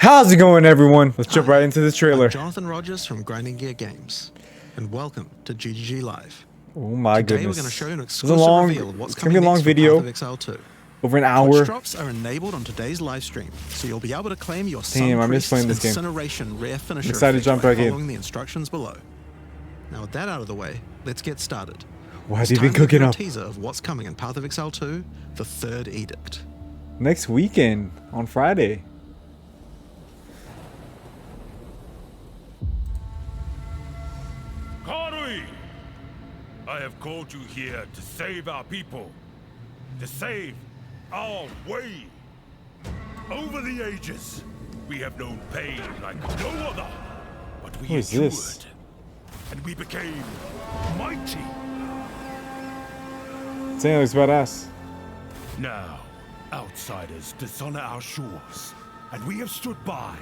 How's it going, everyone? Let's jump right into the trailer. I'm Jonathan Rogers from Grinding Gear Games, and welcome to GGG Live. Oh my Today goodness. we're going to show you an It's exclusive reveal of what's coming gonna be a long next video. for Path of Exile 2. Over an Twitch hour. drops are enabled on today's live stream, so you'll be able to claim your Damn, I miss playing this game. Incineration rare finisher I'm excited to jump back in. following the instructions below. Now with that out of the way, let's get started. What have you been cooking up? A teaser of what's coming in Path of Exile 2, the third Edict. Next weekend on Friday. I have called you here to save our people, to save our way. Over the ages, we have known pain like no other, but we endured, and we became mighty. Saying looks badass. Now, outsiders dishonor our shores, and we have stood by,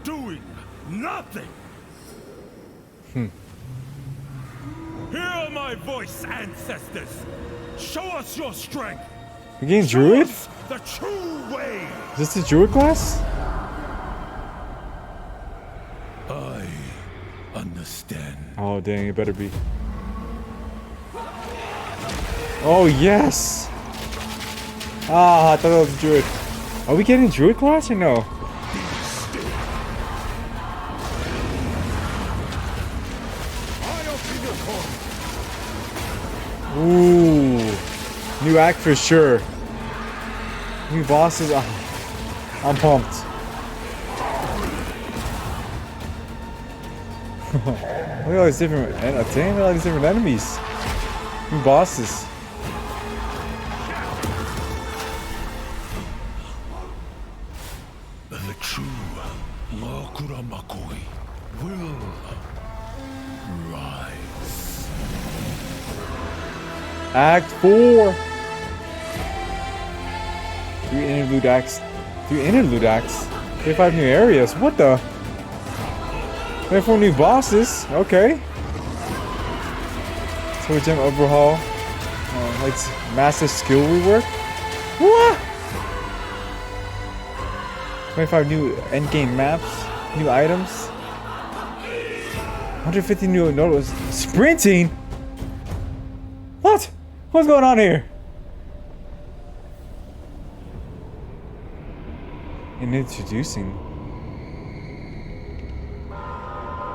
doing nothing. Hear my voice, ancestors! Show us your strength! You getting druid? The true way! Is this the druid class? I understand. Oh dang, it better be. Oh yes! Ah, I thought that was a druid. Are we getting druid class or no? Ooh, new act for sure. New bosses. I'm pumped. Look at all these different. Dang, all these different enemies. New bosses. The true Makuramakoi will rise. Act 4. 3 interlude acts. 3 interlude acts. 35 new areas. What the? 24 new bosses. Okay. So gem overhaul. Like massive skill rework. What? 25 new endgame maps. New items. 150 new notes. Sprinting? What? What's going on here? And introducing.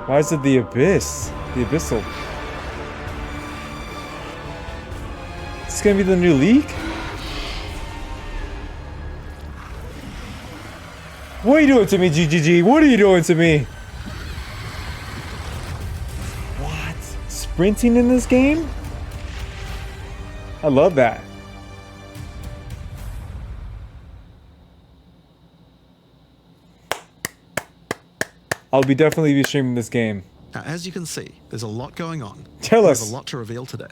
Why is it the Abyss? The Abyssal. Is this gonna be the new league? What are you doing to me, GGG? What are you doing to me? What? Sprinting in this game? I love that. I'll definitely be streaming this game. Now, as you can see, there's a lot going on. Tell us. There's a lot to reveal today.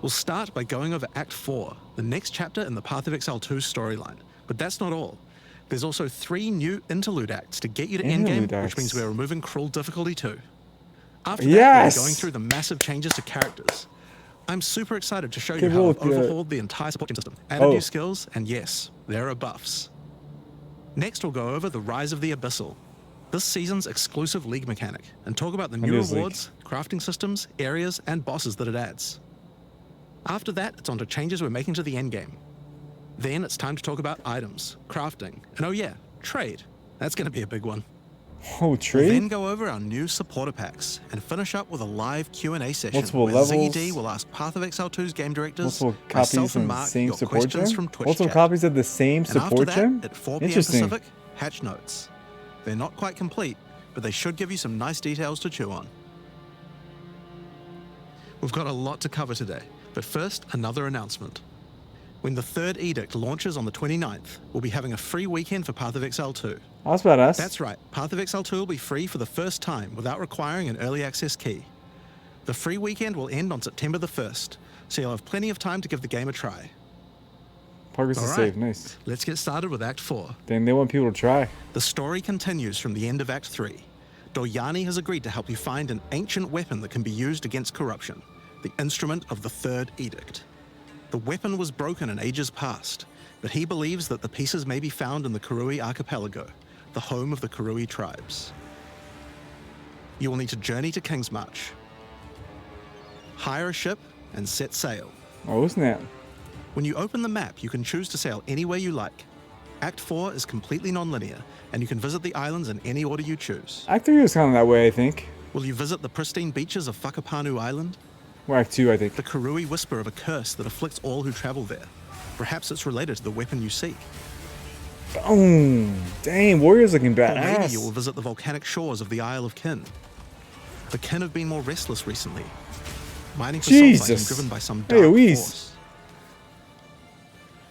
We'll start by going over Act 4, the next chapter in the Path of Exile 2 storyline. But that's not all. There's also 3 new interlude acts to get you to endgame, which means we're removing cruel difficulty too. After that, we're going through the massive changes to characters. I'm super excited to show you how I've overhauled the entire support system, added new skills, and yes, there are buffs. Next, we'll go over the Rise of the Abyssal, this season's exclusive league mechanic, and talk about the new rewards, crafting systems, areas, and bosses that it adds. After that, it's on to changes we're making to the endgame. Then it's time to talk about items, crafting, and oh yeah, trade. That's going to be a big one. Oh, trade? We'll then go over our new supporter packs and finish up with a live Q&A session Multiple where levels. ZD will ask Path of Exile 2's game directors, Multiple copies myself and of the Mark, same your support questions gem? from Twitch Multiple chat. copies of the same And support after gem? that, at 4 p.m. Interesting. Pacific, hatch notes. They're not quite complete, but they should give you some nice details to chew on. We've got a lot to cover today, but first, another announcement. When the third Edict launches on the 29th, we'll be having a free weekend for Path of Exile 2. That's badass. That's right, Path of Exile 2 will be free for the first time without requiring an early access key. The free weekend will end on September the 1st, so you'll have plenty of time to give the game a try. Progress is saved. Nice. Let's get started with Act 4. Then they want people to try. The story continues from the end of Act 3. Doryani has agreed to help you find an ancient weapon that can be used against corruption, the instrument of the Third Edict. The weapon was broken in ages past, but he believes that the pieces may be found in the Karui archipelago, the home of the Karui tribes. You will need to journey to King's March, hire a ship, and set sail. Oh, snap. When you open the map, you can choose to sail anywhere you like. Act 4 is completely non-linear, and you can visit the islands in any order you choose. Act 3 was kind of that way, I think. Will you visit the pristine beaches of Whakapanu Island? Or Act 2, I think. The Karui whisper of a curse that afflicts all who travel there. Perhaps it's related to the weapon you seek. Boom! Dang, Warrior's looking Or badass. maybe you will visit the volcanic shores of the Isle of Kin. The Kin have been more restless recently, mining for sulfite and driven by some dark force.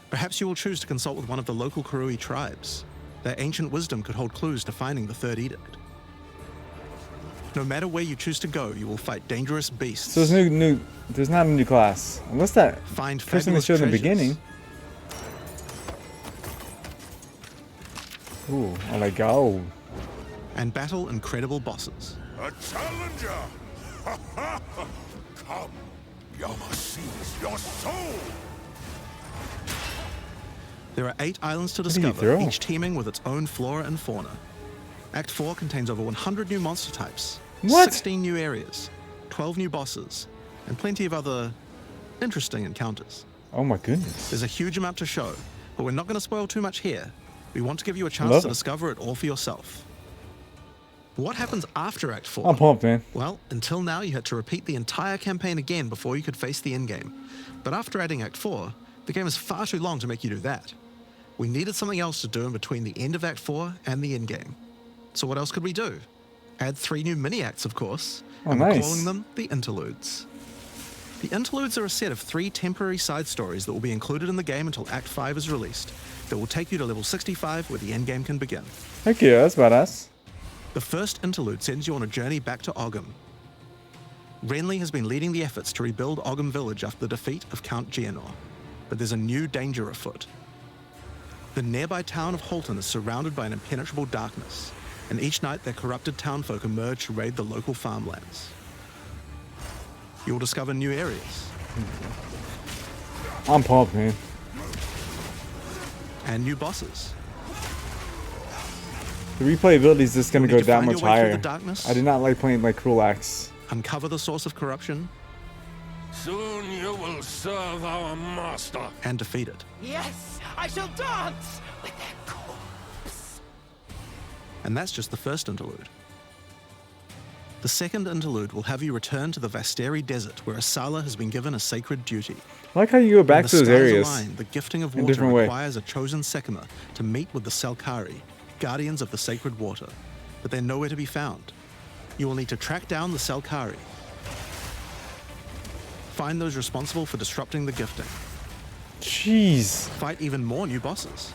Perhaps you will choose to consult with one of the local Karui tribes. Their ancient wisdom could hold clues to finding the third edict. No matter where you choose to go, you will fight dangerous beasts. So there's not a new class. Unless that Find person they fabulous showed in the treasures. beginning. Ooh, I like gold. And battle incredible bosses. A challenger! Come, Yama sees your soul! There are 8 islands to did he discover, throw? each teeming with its own flora and fauna. Act 4 contains over 100 new monster types, What? 16 new areas, 12 new bosses, and plenty of other interesting encounters. Oh my goodness. There's a huge amount to show, but we're not going to spoil too much here. We want to give you a chance Love to it. discover it all for yourself. What happens after Act 4? I'm pumped, man. Well, until now you had to repeat the entire campaign again before you could face the endgame. But after adding Act 4, the game is far too long to make you do that. We needed something else to do in between the end of Act 4 and the endgame. So what else could we do? Add 3 new mini-acts, of course. Oh, and we're nice. calling them the Interludes. The Interludes are a set of 3 temporary side stories that will be included in the game until Act 5 is released, that will take you to level 65 where the endgame can begin. Heck yeah, that's badass. The first interlude sends you on a journey back to Ogham. Renly has been leading the efforts to rebuild Ogham Village after the defeat of Count Geonor, but there's a new danger afoot. The nearby town of Holton is surrounded by an impenetrable darkness, and each night their corrupted townfolk emerge to raid the local farmlands. You will discover new areas I'm pumped, man. and new bosses. The replayability is just gonna You'll go need to that find much your way through higher. the darkness. I did not like playing like Cruel Axe. Uncover the source of corruption Soon you will serve our master. and defeat it. Yes, I shall dance with their corpse. And that's just the first interlude. The second interlude will have you return to the Vasteri Desert, where Asala has been given a sacred duty. I like how you go back When to the those stars areas. align, the gifting of in a water different way. requires a chosen Sekima to meet with the Selkari, guardians of the sacred water, but they're nowhere to be found. You will need to track down the Selkari, find those responsible for disrupting the gifting, Jeez. fight even more new bosses,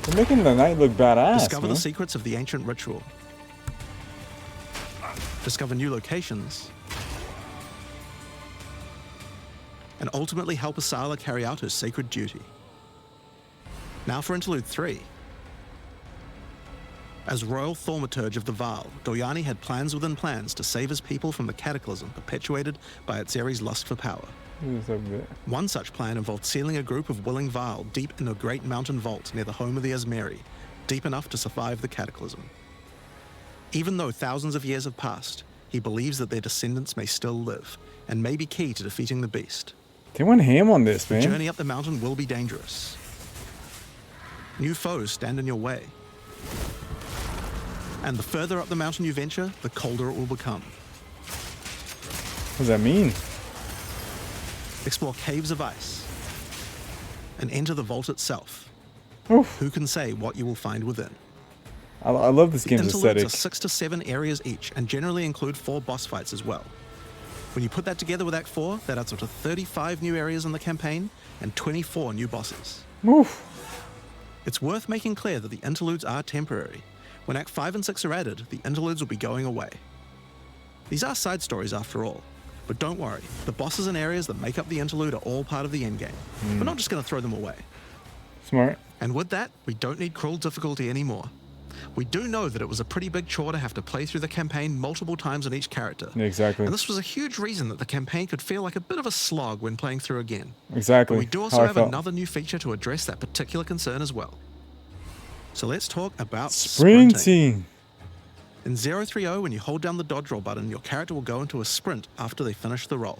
They're making the night look badass, discover man. the secrets of the ancient ritual, discover new locations, and ultimately help Asala carry out her sacred duty. Now for Interlude 3. As Royal Thaumaturge of the Vaal, Doyani had plans within plans to save his people from the cataclysm perpetuated by Atzeri's lust for power. Just a bit. One such plan involved sealing a group of willing Vaal deep in a great mountain vault near the home of the Asmeri, deep enough to survive the cataclysm. Even though thousands of years have passed, he believes that their descendants may still live, and may be key to defeating the beast. They went ham on this, The man. journey up the mountain will be dangerous. New foes stand in your way. And the further up the mountain you venture, the colder it will become. What does that mean? Explore caves of ice and enter the vault itself. Oof. Who can say what you will find within? I love this The game's interludes aesthetic. are 6 to 7 areas each and generally include 4 boss fights as well. When you put that together with Act 4, that adds up to 35 new areas in the campaign and 24 new bosses. Oof. It's worth making clear that the interludes are temporary. When Act 5 and 6 are added, the interludes will be going away. These are side stories after all, but don't worry, the bosses and areas that make up the interlude are all part of the endgame. We're not just going to throw them away. Smart. And with that, we don't need cruel difficulty anymore. We do know that it was a pretty big chore to have to play through the campaign multiple times on each character. Yeah, exactly. And this was a huge reason that the campaign could feel like a bit of a slog when playing through again. Exactly. But we do how also I have felt. another new feature to address that particular concern as well. So let's talk about Sprinting. In 030, when you hold down the dodge roll button, your character will go into a sprint after they finish the roll.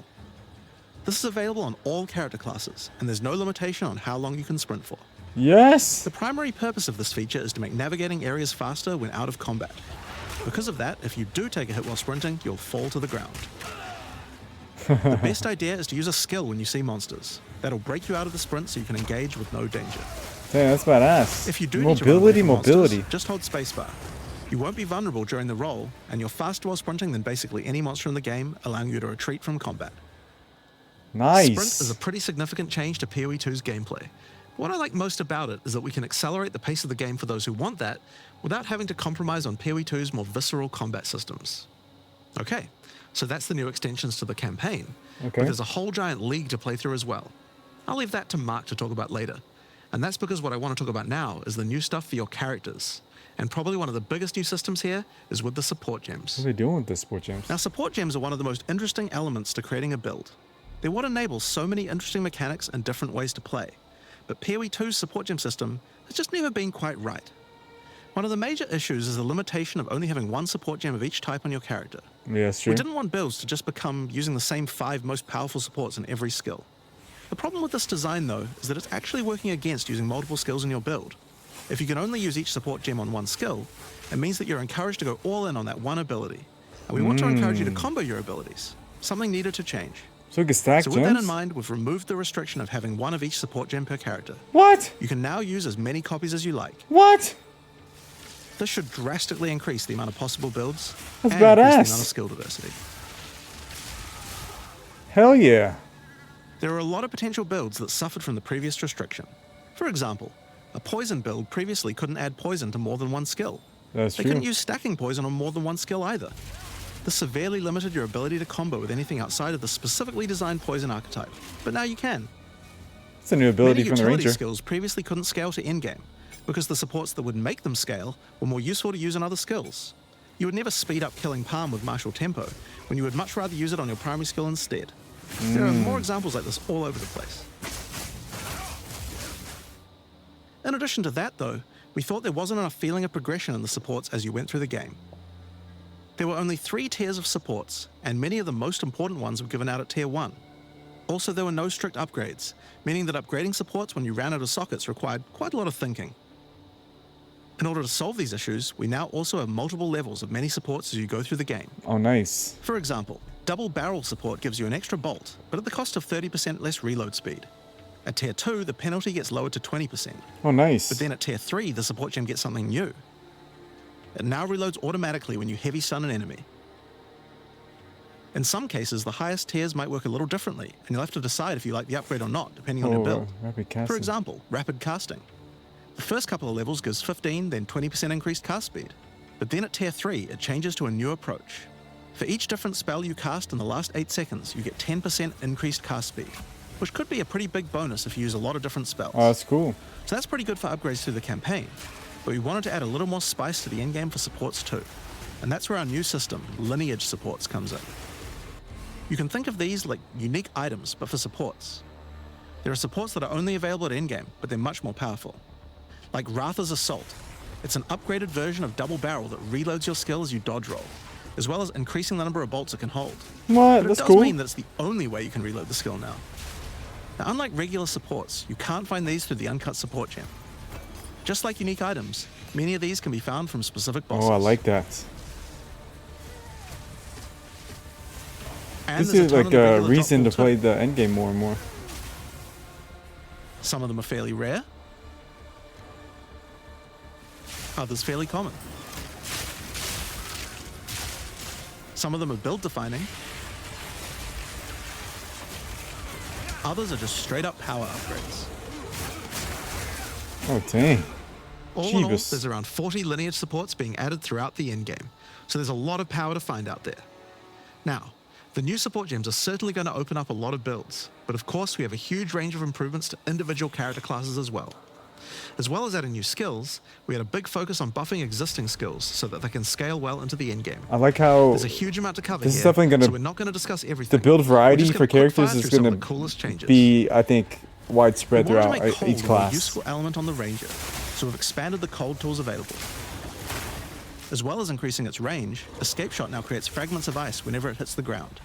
This is available on all character classes, and there's no limitation on how long you can sprint for. Yes. The primary purpose of this feature is to make navigating areas faster when out of combat. Because of that, if you do take a hit while sprinting, you'll fall to the ground. The best idea is to use a skill when you see monsters. That'll break you out of the sprint so you can engage with no danger. Damn, that's badass. If you do mobility, need to run away from mobility. monsters, just hold spacebar. You won't be vulnerable during the roll, and you're faster while sprinting than basically any monster in the game, allowing you to retreat from combat. Nice. Sprint is a pretty significant change to POE2's gameplay. What I like most about it is that we can accelerate the pace of the game for those who want that, without having to compromise on POE2's more visceral combat systems. Okay, so that's the new extensions to the campaign, Okay. but there's a whole giant league to play through as well. I'll leave that to Mark to talk about later, and that's because what I want to talk about now is the new stuff for your characters. And probably one of the biggest new systems here is with the support gems. What are they doing with the support gems? Now, support gems are one of the most interesting elements to creating a build. They're what enables so many interesting mechanics and different ways to play. But POE2's support gem system has just never been quite right. One of the major issues is the limitation of only having one support gem of each type on your character. Yeah, that's true. We didn't want builds to just become using the same 5 most powerful supports in every skill. The problem with this design, though, is that it's actually working against using multiple skills in your build. If you can only use each support gem on one skill, it means that you're encouraged to go all in on that one ability. And we want to encourage you to combo your abilities. Something needed to change. So we can stack So gems? with that in mind, we've removed the restriction of having one of each support gem per character. What? You can now use as many copies as you like. What? This should drastically increase the amount of possible builds That's and increase the badass. amount of skill diversity. Hell yeah. There are a lot of potential builds that suffered from the previous restriction. For example, a poison build previously couldn't add poison to more than one skill. That's They true. couldn't use stacking poison on more than one skill either. This severely limited your ability to combo with anything outside of the specifically designed poison archetype, but now you can. It's a new ability Many from the utility ranger. skills previously couldn't scale to endgame because the supports that would make them scale were more useful to use on other skills. You would never speed up killing Palm with martial tempo when you would much rather use it on your primary skill instead. There are more examples like this all over the place. In addition to that, though, we thought there wasn't enough feeling of progression in the supports as you went through the game. There were only 3 tiers of supports, and many of the most important ones were given out at Tier 1. Also, there were no strict upgrades, meaning that upgrading supports when you ran out of sockets required quite a lot of thinking. In order to solve these issues, we now also have multiple levels of many supports as you go through the game. Oh, nice. For example, double barrel support gives you an extra bolt, but at the cost of 30% less reload speed. At Tier 2, the penalty gets lowered to 20%. Oh, nice. But then at Tier 3, the support gem gets something new. It now reloads automatically when you heavy stun an enemy. In some cases, the highest tiers might work a little differently, and you'll have to decide if you like the upgrade or not, depending on your build. Rapid casting. For example, rapid casting. The first couple of levels gives 15, then 20% increased cast speed. But then at Tier 3, it changes to a new approach. For each different spell you cast in the last 8 seconds, you get 10% increased cast speed, which could be a pretty big bonus if you use a lot of different spells. Oh, that's cool. So that's pretty good for upgrades through the campaign. But we wanted to add a little more spice to the endgame for supports too. And that's where our new system, lineage supports, comes in. You can think of these like unique items, but for supports. There are supports that are only available at endgame, but they're much more powerful. Like Ratha's Assault. It's an upgraded version of Double Barrel that reloads your skill as you dodge roll, as well as increasing the number of bolts it can hold. What? But it That's does cool. mean that it's the only way you can reload the skill now. Now, unlike regular supports, you can't find these through the uncut support gem. Just like unique items, many of these can be found from specific bosses. Oh, I like that. And This there's is ton like of the a regular reason to dot pool play too. the endgame more and more. Some of them are fairly rare. Others fairly common. Some of them are build defining. Others are just straight up power upgrades. Oh, dang. All in all, Jeebus. there's around 40 lineage supports being added throughout the endgame, so there's a lot of power to find out there. Now, the new support gems are certainly going to open up a lot of builds, but of course we have a huge range of improvements to individual character classes as well. As well as adding new skills, we had a big focus on buffing existing skills so that they can scale well into the endgame. I like how There's a huge amount to cover this here, is definitely gonna- so we're not going to discuss everything. the build We're variety just for gonna quick fire characters is through some going of the to coolest changes. be, I think, widespread We wanted throughout to make hold each a more class. useful element on the Ranger, so we've expanded the cold tools available. As well as increasing its range, Escape Shot now creates fragments of ice whenever it hits the ground.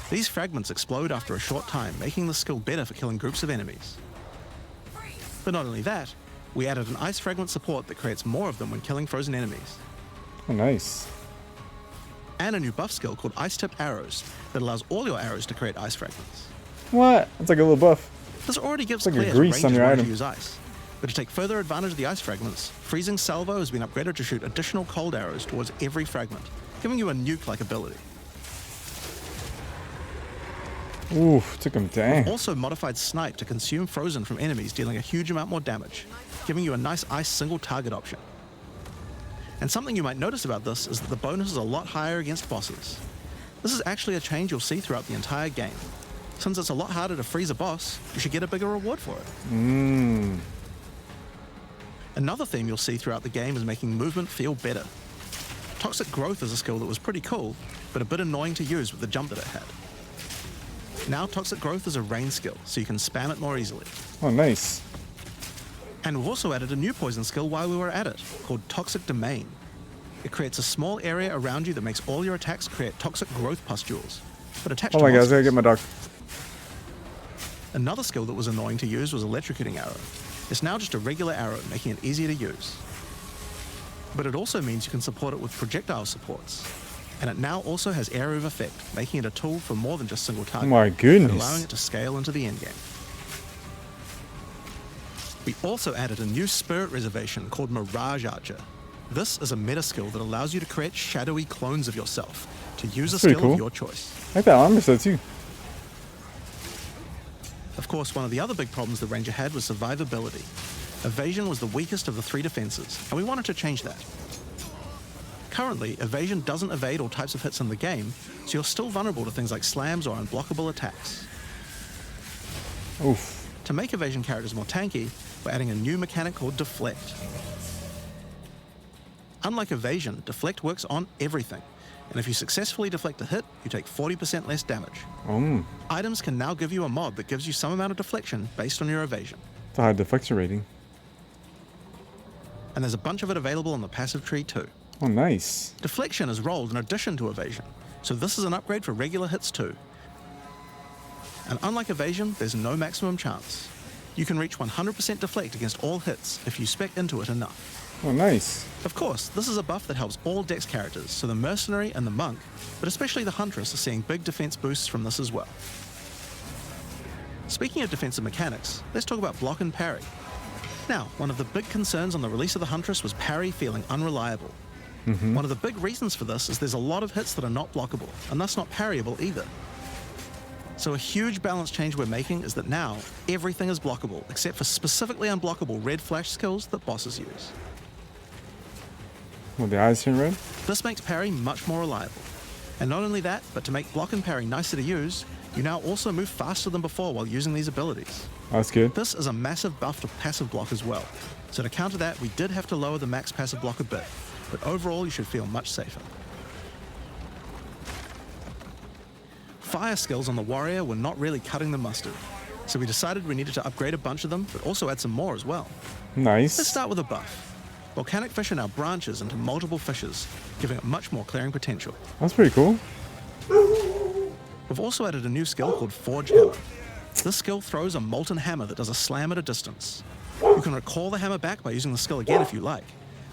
These fragments explode after a short time, making the skill better for killing groups of enemies. But not only that, we added an ice fragment support that creates more of them when killing frozen enemies. Oh, nice. And a new buff skill called Ice-Tipped Arrows that allows all your arrows to create ice fragments. What? It's like a little buff. This already gives It's like a players grease on ranges your where to item. use ice. But to take further advantage of the ice fragments, Freezing Salvo has been upgraded to shoot additional cold arrows towards every fragment, giving you a nuke-like ability. Oof, took him down. Also modified Snipe to consume frozen from enemies, dealing a huge amount more damage, giving you a nice ice single target option. And something you might notice about this is that the bonus is a lot higher against bosses. This is actually a change you'll see throughout the entire game. Since it's a lot harder to freeze a boss, you should get a bigger reward for it. Another theme you'll see throughout the game is making movement feel better. Toxic Growth is a skill that was pretty cool, but a bit annoying to use with the jump that it had. Now Toxic Growth is a range skill, so you can spam it more easily. Oh, nice. And we've also added a new poison skill while we were at it, called Toxic Domain. It creates a small area around you that makes all your attacks create toxic growth pustules, but attached Oh to my god, I monsters. gotta get my dog. Another skill that was annoying to use was Electrocuting Arrow. It's now just a regular arrow, making it easier to use. But it also means you can support it with projectile supports. And it now also has Area of Effect, making it a tool for more than just single Oh target, my but goodness. allowing it to scale into the endgame. We also added a new spirit reservation called Mirage Archer. This is a meta skill that allows you to create shadowy clones of yourself to use That's a pretty skill cool. of your choice. I like that armor set too. Of course, one of the other big problems the Ranger had was survivability. Evasion was the weakest of the three defenses, and we wanted to change that. Currently, Evasion doesn't evade all types of hits in the game, so you're still vulnerable to things like slams or unblockable attacks. Oof. To make Evasion characters more tanky, we're adding a new mechanic called Deflect. Unlike Evasion, Deflect works on everything, and if you successfully deflect a hit, you take 40% less damage. Items can now give you a mod that gives you some amount of deflection based on your Evasion. It's a high deflection rating. And there's a bunch of it available on the passive tree too. Oh, nice. Deflection is rolled in addition to Evasion, so this is an upgrade for regular hits too. And unlike Evasion, there's no maximum chance. You can reach 100% deflect against all hits if you spec into it enough. Oh, nice. Of course, this is a buff that helps all Dex characters, so the Mercenary and the Monk, but especially the Huntress, are seeing big defense boosts from this as well. Speaking of defensive mechanics, let's talk about block and parry. Now, one of the big concerns on the release of the Huntress was parry feeling unreliable. One of the big reasons for this is there's a lot of hits that are not blockable, and thus not parryable either. So a huge balance change we're making is that now everything is blockable, except for specifically unblockable red flash skills that bosses use. Well, the eyes turn red? This makes parry much more reliable. And not only that, but to make block and parry nicer to use, you now also move faster than before while using these abilities. That's good. This is a massive buff to passive block as well. So to counter that, we did have to lower the max passive block a bit, but overall you should feel much safer. Fire skills on the warrior were not really cutting the mustard, so we decided we needed to upgrade a bunch of them, but also add some more as well. Let's Nice. start with a buff. Volcanic Fissure now branches into multiple fissures, giving it much more clearing potential. That's pretty cool. We've also added a new skill called Forge Hammer. This skill throws a molten hammer that does a slam at a distance. You can recall the hammer back by using the skill again if you like,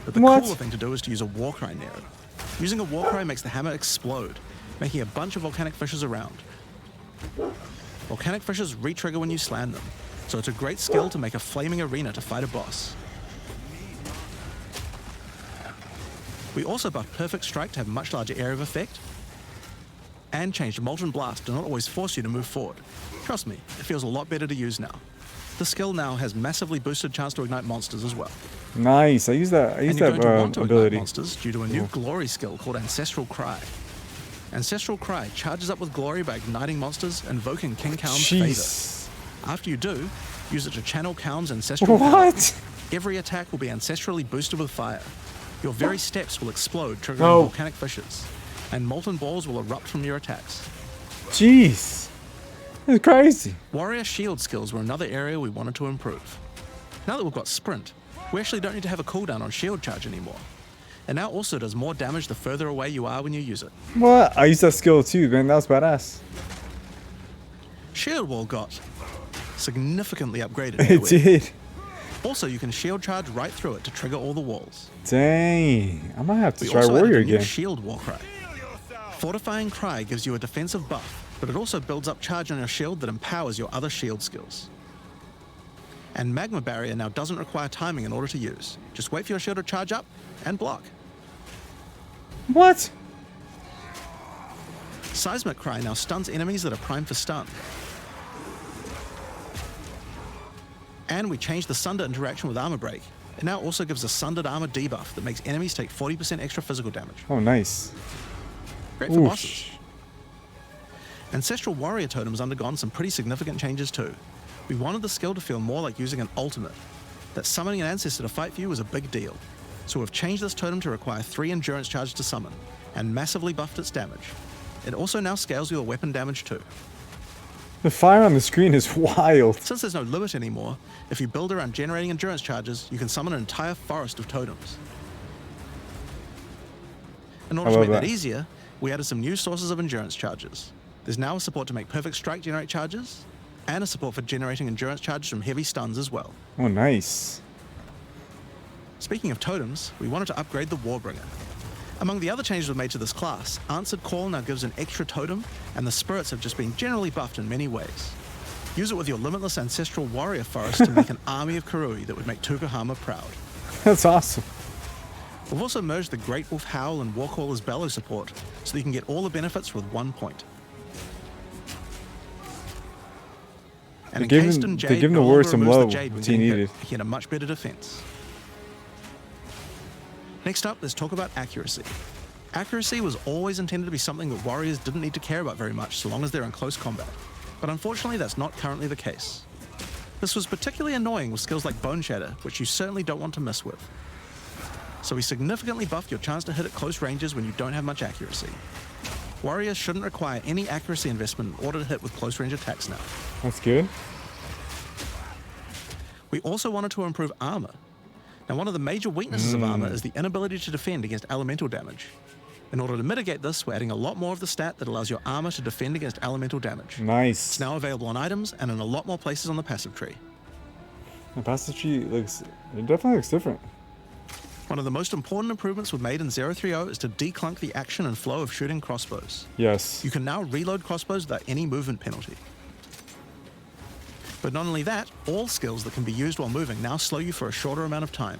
but the What? cooler thing to do is to use a Warcry near it. Using a Warcry makes the hammer explode, making a bunch of volcanic fissures around. Volcanic fissures re-trigger when you slam them, so it's a great skill to make a flaming arena to fight a boss. We also buffed Perfect Strike to have much larger area of effect, and changed Molten Blast to not always force you to move forward. Trust me, it feels a lot better to use now. The skill now has massively boosted chance to ignite monsters as well. Nice. I use that. I use And you're that going to want to ignite ability. monsters due to a new glory skill called Ancestral Cry. Ancestral Cry charges up with glory by igniting monsters, invoking King Kaon's Jeez. favor. After you do, use it to channel Kaon's ancestral power. What? Every attack will be ancestrally boosted with fire. Your very steps will explode, triggering No. volcanic fissures, and molten balls will erupt from your attacks. Jeez. That's crazy. Warrior shield skills were another area we wanted to improve. Now that we've got Sprint, We actually don't need to have a cooldown on shield charge anymore. It now also does more damage the further away you are when you use it. What? I used that skill too, man. That was badass. Shield wall got significantly upgraded. It did. Also, you can shield charge right through it to trigger all the walls. Dang. I might have to We try also warrior added a new again. shield war cry. Fortifying Cry gives you a defensive buff, but it also builds up charge on your shield that empowers your other shield skills. And Magma Barrier now doesn't require timing in order to use. Just wait for your shield to charge up and block. What? Seismic Cry now stuns enemies that are primed for stun. And we changed the Sunder interaction with Armor Break. It now also gives a Sundered Armor debuff that makes enemies take 40% extra physical damage. Oh, nice. Great for bosses. Ancestral Warrior Totem has undergone some pretty significant changes too. We wanted the skill to feel more like using an ultimate. That summoning an ancestor to fight for you was a big deal. So we've changed this totem to require 3 endurance charges to summon, and massively buffed its damage. It also now scales with your weapon damage too. The fire on the screen is wild. Since there's no limit anymore, if you build around generating endurance charges, you can summon an entire forest of totems. In order to make that easier, we added some new sources of endurance charges. There's now a support to make Perfect Strike generate charges, and a support for generating endurance charges from heavy stuns as well. Oh, nice. Speaking of totems, we wanted to upgrade the Warbringer. Among the other changes we've made to this class, Answered Call now gives an extra totem, and the spirits have just been generally buffed in many ways. Use it with your limitless ancestral warrior forest to make an army of Karui that would make Tukahama proud. That's awesome. We've also merged the Great Wolf Howl and Warcaller's Bellow support, so that you can get all the benefits with 1 point. And They give him the warrior some love he needed. He had a much better defense. Next up, let's talk about accuracy. Accuracy was always intended to be something that warriors didn't need to care about very much so long as they're in close combat. But unfortunately, that's not currently the case. This was particularly annoying with skills like Bone Shatter, which you certainly don't want to mess with. So we significantly buffed your chance to hit at close ranges when you don't have much accuracy. Warriors shouldn't require any accuracy investment in order to hit with close range attacks now. That's good. We also wanted to improve armor. Now, one of the major weaknesses of armor is the inability to defend against elemental damage. In order to mitigate this, we're adding a lot more of the stat that allows your armor to defend against elemental damage. Nice. It's now available on items and in a lot more places on the passive tree. The passive tree it definitely looks different. One of the most important improvements we've made in 030 is to declunk the action and flow of shooting crossbows. Yes. You can now reload crossbows without any movement penalty. But not only that, all skills that can be used while moving now slow you for a shorter amount of time.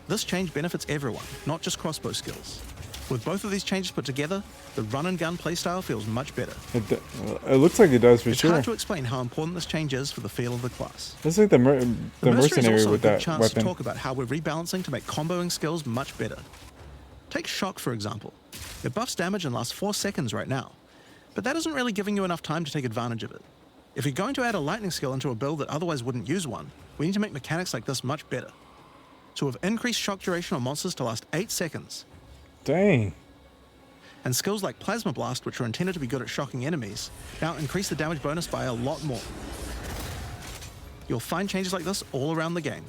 This change benefits everyone, not just crossbow skills. With both of these changes put together, the run and gun playstyle feels much better. It looks like it does for it's sure. It's hard to explain how important this change is for the feel of the class. It's like the mercenary with that chance weapon. to talk about how we're rebalancing to make comboing skills much better. Take Shock, for example. It buffs damage and lasts 4 seconds right now, but that isn't really giving you enough time to take advantage of it. If you're going to add a lightning skill into a build that otherwise wouldn't use one, we need to make mechanics like this much better. So we've increased shock duration on monsters to last 8 seconds. Dang. And skills like Plasma Blast, which are intended to be good at shocking enemies, now increase the damage bonus by a lot more. You'll find changes like this all around the game.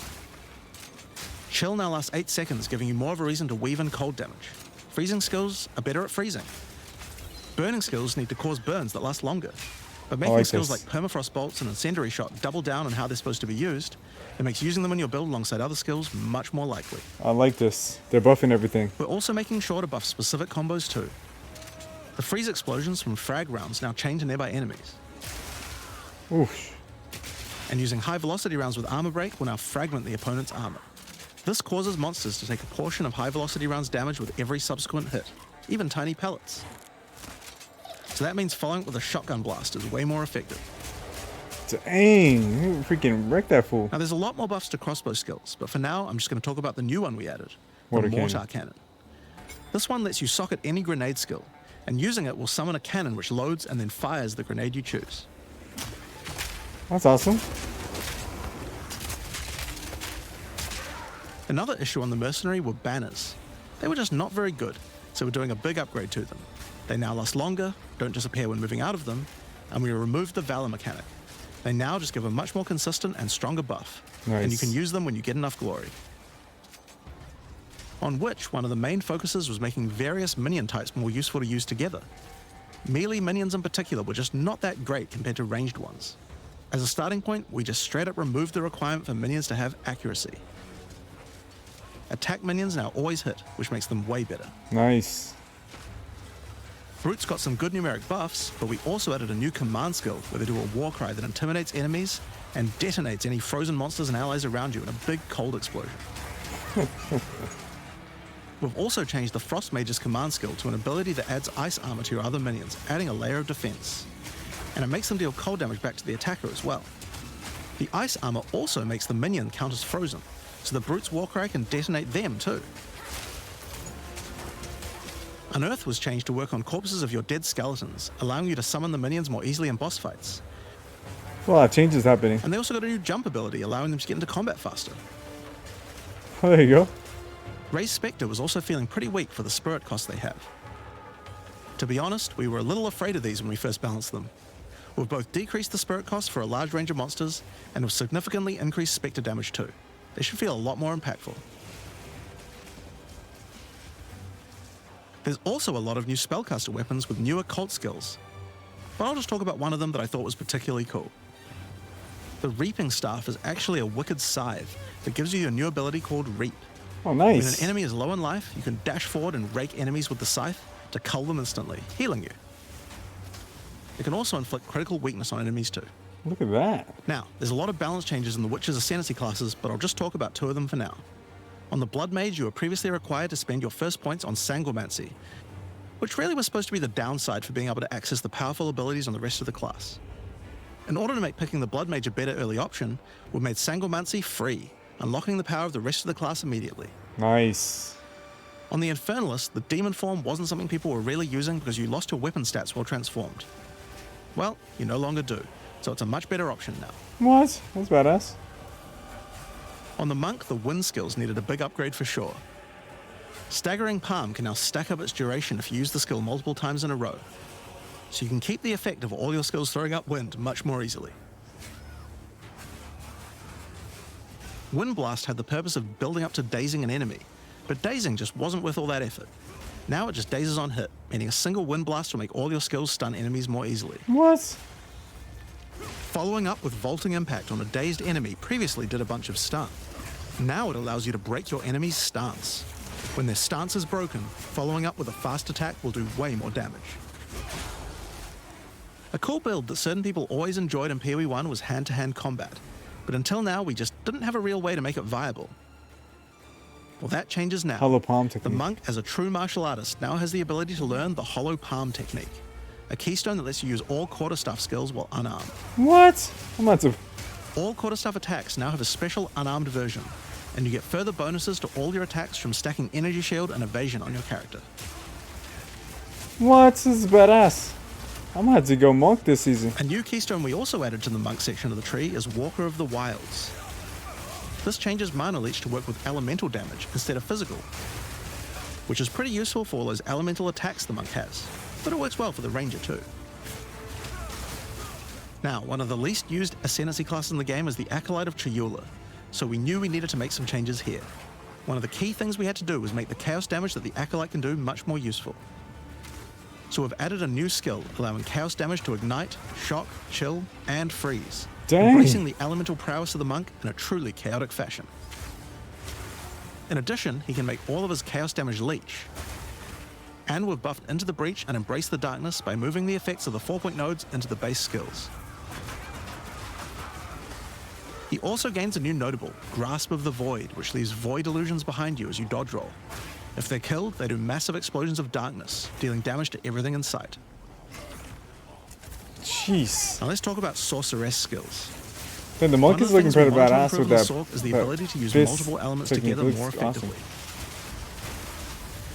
Chill now lasts 8 seconds, giving you more of a reason to weave in cold damage. Freezing skills are better at freezing. Burning skills need to cause burns that last longer. But making skills like Permafrost Bolts and Incendiary Shot double down on how they're supposed to be used, it makes using them in your build alongside other skills much more likely. I like this. They're buffing everything. We're also making sure to buff specific combos too. The freeze explosions from frag rounds now chain to nearby enemies. Oof. And using high velocity rounds with armor break will now fragment the opponent's armor. This causes monsters to take a portion of high velocity rounds damage with every subsequent hit, even tiny pellets. So that means following it with a shotgun blast is way more effective. Dang, you freaking wrecked that fool. Now there's a lot more buffs to crossbow skills, but for now I'm just going to talk about the new one we added, the Mortar Mortar Cannon. This one lets you socket any grenade skill, and using it will summon a cannon which loads and then fires the grenade you choose. That's awesome. Another issue on the Mercenary were banners. They were just not very good, so we're doing a big upgrade to them. They now last longer, don't disappear when moving out of them, and we removed the Valor mechanic. They now just give a much more consistent and stronger buff, Nice. and you can use them when you get enough glory. on which one of the main focuses was making various minion types more useful to use together. Melee minions in particular were just not that great compared to ranged ones. As a starting point, we just straight up removed the requirement for minions to have accuracy. Attack minions now always hit, which makes them way better. Nice. Brutes got some good numeric buffs, but we also added a new command skill where they do a war cry that intimidates enemies and detonates any frozen monsters and allies around you in a big cold explosion. We've also changed the Frost Mage's command skill to an ability that adds ice armor to your other minions, adding a layer of defense. And it makes them deal cold damage back to the attacker as well. The ice armor also makes the minion count as frozen, so the Brute's war cry can detonate them too. Unearth was changed to work on corpses of your dead skeletons, allowing you to summon the minions more easily in boss fights. Well, changes happening. And they also got a new jump ability, allowing them to get into combat faster. Oh, there you go. Ray's Spectre was also feeling pretty weak for the spirit cost they have. To be honest, we were a little afraid of these when we first balanced them. We've both decreased the spirit cost for a large range of monsters, and have significantly increased Spectre damage too. They should feel a lot more impactful. There's also a lot of new spellcaster weapons with newer cult skills, but I'll just talk about one of them that I thought was particularly cool. The Reaping Staff is actually a wicked scythe that gives you a new ability called Reap. Oh, When nice. an enemy is low in life, you can dash forward and rake enemies with the scythe to cull them instantly, healing you. It can also inflict critical weakness on enemies too. Look at that. Now, there's a lot of balance changes in the Witch's Ascendancy classes, but I'll just talk about two of them for now. On the Blood Mage, you were previously required to spend your first points on Sanguimancy, which really was supposed to be the downside for being able to access the powerful abilities on the rest of the class. In order to make picking the Blood Mage a better early option, we've made Sanguimancy free, unlocking the power of the rest of the class immediately. Nice. On the Infernalist, the Demon form wasn't something people were really using because you lost your weapon stats while transformed. Well, you no longer do, so it's a much better option now. What? That's badass. On the Monk, the wind skills needed a big upgrade for sure. Staggering Palm can now stack up its duration if you use the skill multiple times in a row, so you can keep the effect of all your skills throwing up wind much more easily. Wind Blast had the purpose of building up to dazing an enemy, but dazing just wasn't worth all that effort. Now it just dazes on hit, meaning a single Wind Blast will make all your skills stun enemies more easily. What? Following up with Vaulting Impact on a dazed enemy previously did a bunch of stun. Now it allows you to break your enemy's stance. When their stance is broken, following up with a fast attack will do way more damage. A cool build that certain people always enjoyed in POE1 was hand-to-hand combat, but until now we just didn't have a real way to make it viable. Well, that changes now. Hollow palm The technique. Monk, as a true martial artist, now has the ability to learn the Hollow Palm technique, a keystone that lets you use all quarterstaff skills while unarmed. What? I'm not so. All quarterstaff attacks now have a special unarmed version, and you get further bonuses to all your attacks from stacking Energy Shield and Evasion on your character. What? This is badass. I'm gonna have to go monk this season. A new keystone we also added to the Monk section of the tree is Walker of the Wilds. This changes Mana Leech to work with elemental damage instead of physical, which is pretty useful for all those elemental attacks the Monk has, but it works well for the Ranger too. Now, one of the least used Ascendancy classes in the game is the Acolyte of Chayula, so we knew we needed to make some changes here. One of the key things we had to do was make the chaos damage that the Acolyte can do much more useful. So we've added a new skill, allowing chaos damage to ignite, shock, chill, and freeze, Dang. embracing the elemental prowess of the Monk in a truly chaotic fashion. In addition, he can make all of his chaos damage leech. And we've buffed Into the Breach and Embrace the Darkness by moving the effects of the 4-point nodes into the base skills. He also gains a new notable, Grasp of the Void, which leaves void illusions behind you as you dodge roll. If they're killed, they do massive explosions of darkness, dealing damage to everything in sight. Jeez. Now let's talk about Sorceress skills. Then the monk One is of the looking things we pretty want to badass improve with on the that. Sorc is the that ability to use fist multiple elements technique. together Looks more awesome. effectively.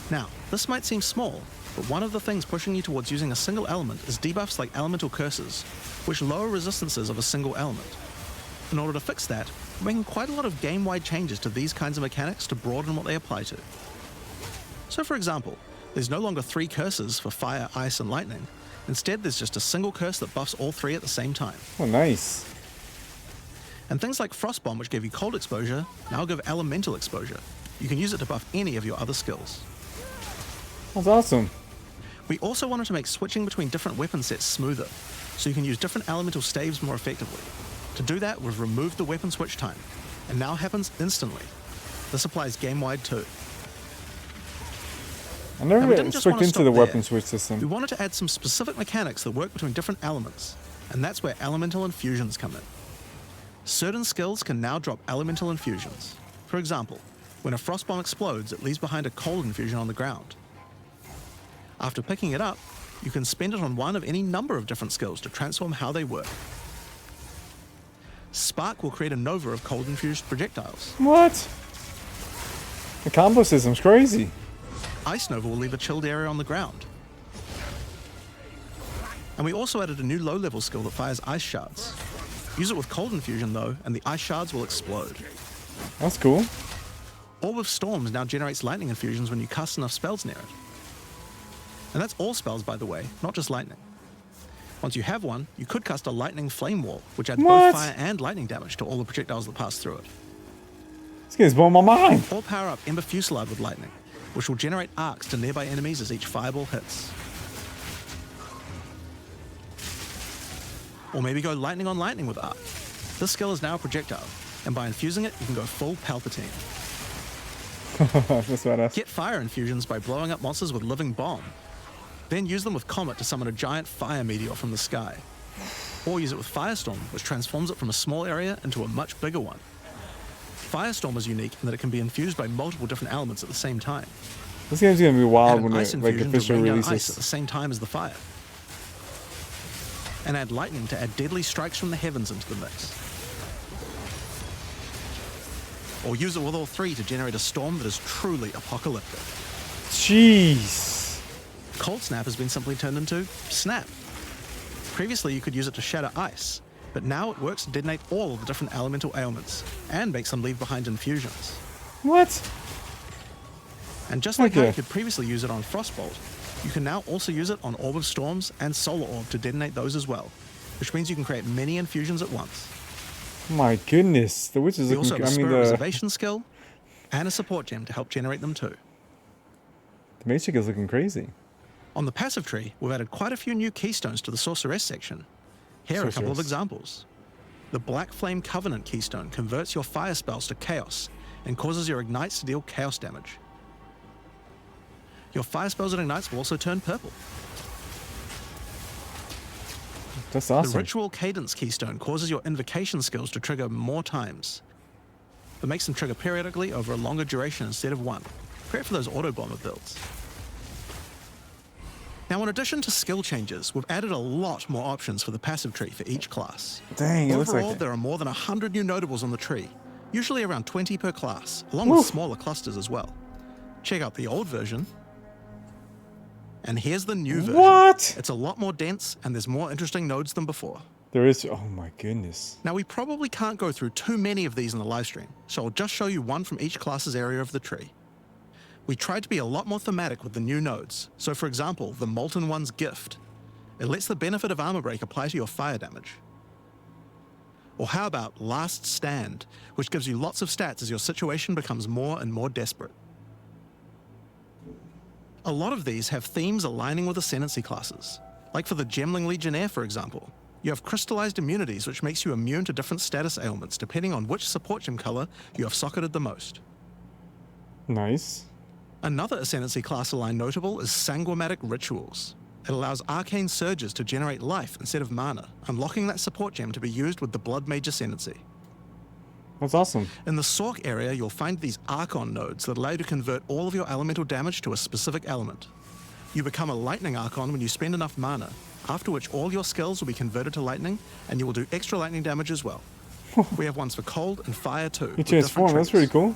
Now, this might seem small, but one of the things pushing you towards using a single element is debuffs like Elemental Curses, which lower resistances of a single element. In order to fix that, we're making quite a lot of game-wide changes to these kinds of mechanics to broaden what they apply to. So for example, there's no longer 3 curses for fire, ice, and lightning. Instead, there's just a single curse that buffs all 3 at the same time. Oh, nice. And things like Frostbomb, which gave you cold exposure, now give elemental exposure. You can use it to buff any of your other skills. That's awesome. We also wanted to make switching between different weapon sets smoother, so you can use different elemental staves more effectively. To do that, we've removed the weapon switch time, and now happens instantly. This applies game-wide too. I never Now, we didn't just looked wanna into stop the there. weapon switch We system. wanted to add some specific mechanics that work between different elements, and that's where elemental infusions come in. Certain skills can now drop elemental infusions. For example, when a frost bomb explodes, it leaves behind a cold infusion on the ground. After picking it up, you can spend it on one of any number of different skills to transform how they work. Spark will create a nova of cold-infused projectiles. What? The combo system's crazy. Ice Nova will leave a chilled area on the ground. And we also added a new low-level skill that fires ice shards. Use it with cold infusion though, and the ice shards will explode. That's cool. Orb of Storms now generates lightning infusions when you cast enough spells near it. And that's all spells, by the way, not just lightning. Once you have one, you could cast a lightning flame wall, which adds What? both fire and lightning damage to all the projectiles that pass through it. This game's blowing my mind. Or power up Ember Fusillade with lightning, which will generate arcs to nearby enemies as each fireball hits. Or maybe go lightning on lightning with arc. This skill is now a projectile, and by infusing it, you can go full Palpatine. That's badass. Get fire infusions by blowing up monsters with Living Bomb. Then use them with Comet to summon a giant fire meteor from the sky. Or use it with Firestorm, which transforms it from a small area into a much bigger one. Firestorm is unique in that it can be infused by multiple different elements at the same time. This game's gonna be Add wild an when ice it like infusion to official rain down ice at the releases. same time as the fire. And add lightning to add deadly strikes from the heavens into the mix. Or use it with all three to generate a storm that is truly apocalyptic. Jeez. Cold Snap has been simply turned into Snap. Previously, you could use it to shatter ice, but now it works to detonate all of the different elemental ailments and makes them leave behind infusions. What? And just like how Okay. you could previously use it on Frostbolt, you can now also use it on Orb of Storms and Solar Orb to detonate those as well, which means you can create many infusions at once. My goodness. The witch is We also looking. have a I mean, Spirit the Reservation skill and a support gem to help generate them too. Matrix is looking crazy. On the passive tree, we've added quite a few new keystones to the Sorceress section. Here are a couple of Sorceress. examples. The Black Flame Covenant keystone converts your fire spells to chaos and causes your ignites to deal chaos damage. Your fire spells and ignites will also turn purple. That's The awesome. Ritual Cadence keystone causes your invocation skills to trigger more times, but makes them trigger periodically over a longer duration instead of one. Great for those auto bomber builds. Now, in addition to skill changes, we've added a lot more options for the passive tree for each class. Dang, it looks Overall, like it. there are more than 100 new notables on the tree, usually around 20 per class, along Woof. with smaller clusters as well. Check out the old version. And here's the new version. What? It's a lot more dense, and there's more interesting nodes than before. There is. Oh my goodness. Now, we probably can't go through too many of these in the live stream, so I'll just show you one from each class's area of the tree. We tried to be a lot more thematic with the new nodes. So for example, the Molten One's Gift. It lets the benefit of Armor Break apply to your fire damage. Or how about Last Stand, which gives you lots of stats as your situation becomes more and more desperate. A lot of these have themes aligning with Ascendancy classes. Like for the Gemling Legionnaire, for example. You have crystallized immunities, which makes you immune to different status ailments depending on which support gem color you have socketed the most. Nice. Another Ascendancy class aligned notable is Sanguimatic Rituals. It allows arcane surges to generate life instead of mana, unlocking that support gem to be used with the Blood Mage Ascendancy. That's awesome. In the Sork area, you'll find these Archon nodes that allow you to convert all of your elemental damage to a specific element. You become a Lightning Archon when you spend enough mana, after which all your skills will be converted to lightning, and you will do extra lightning damage as well. We have ones for cold and fire too. You with transform. different That's pretty triggers. cool.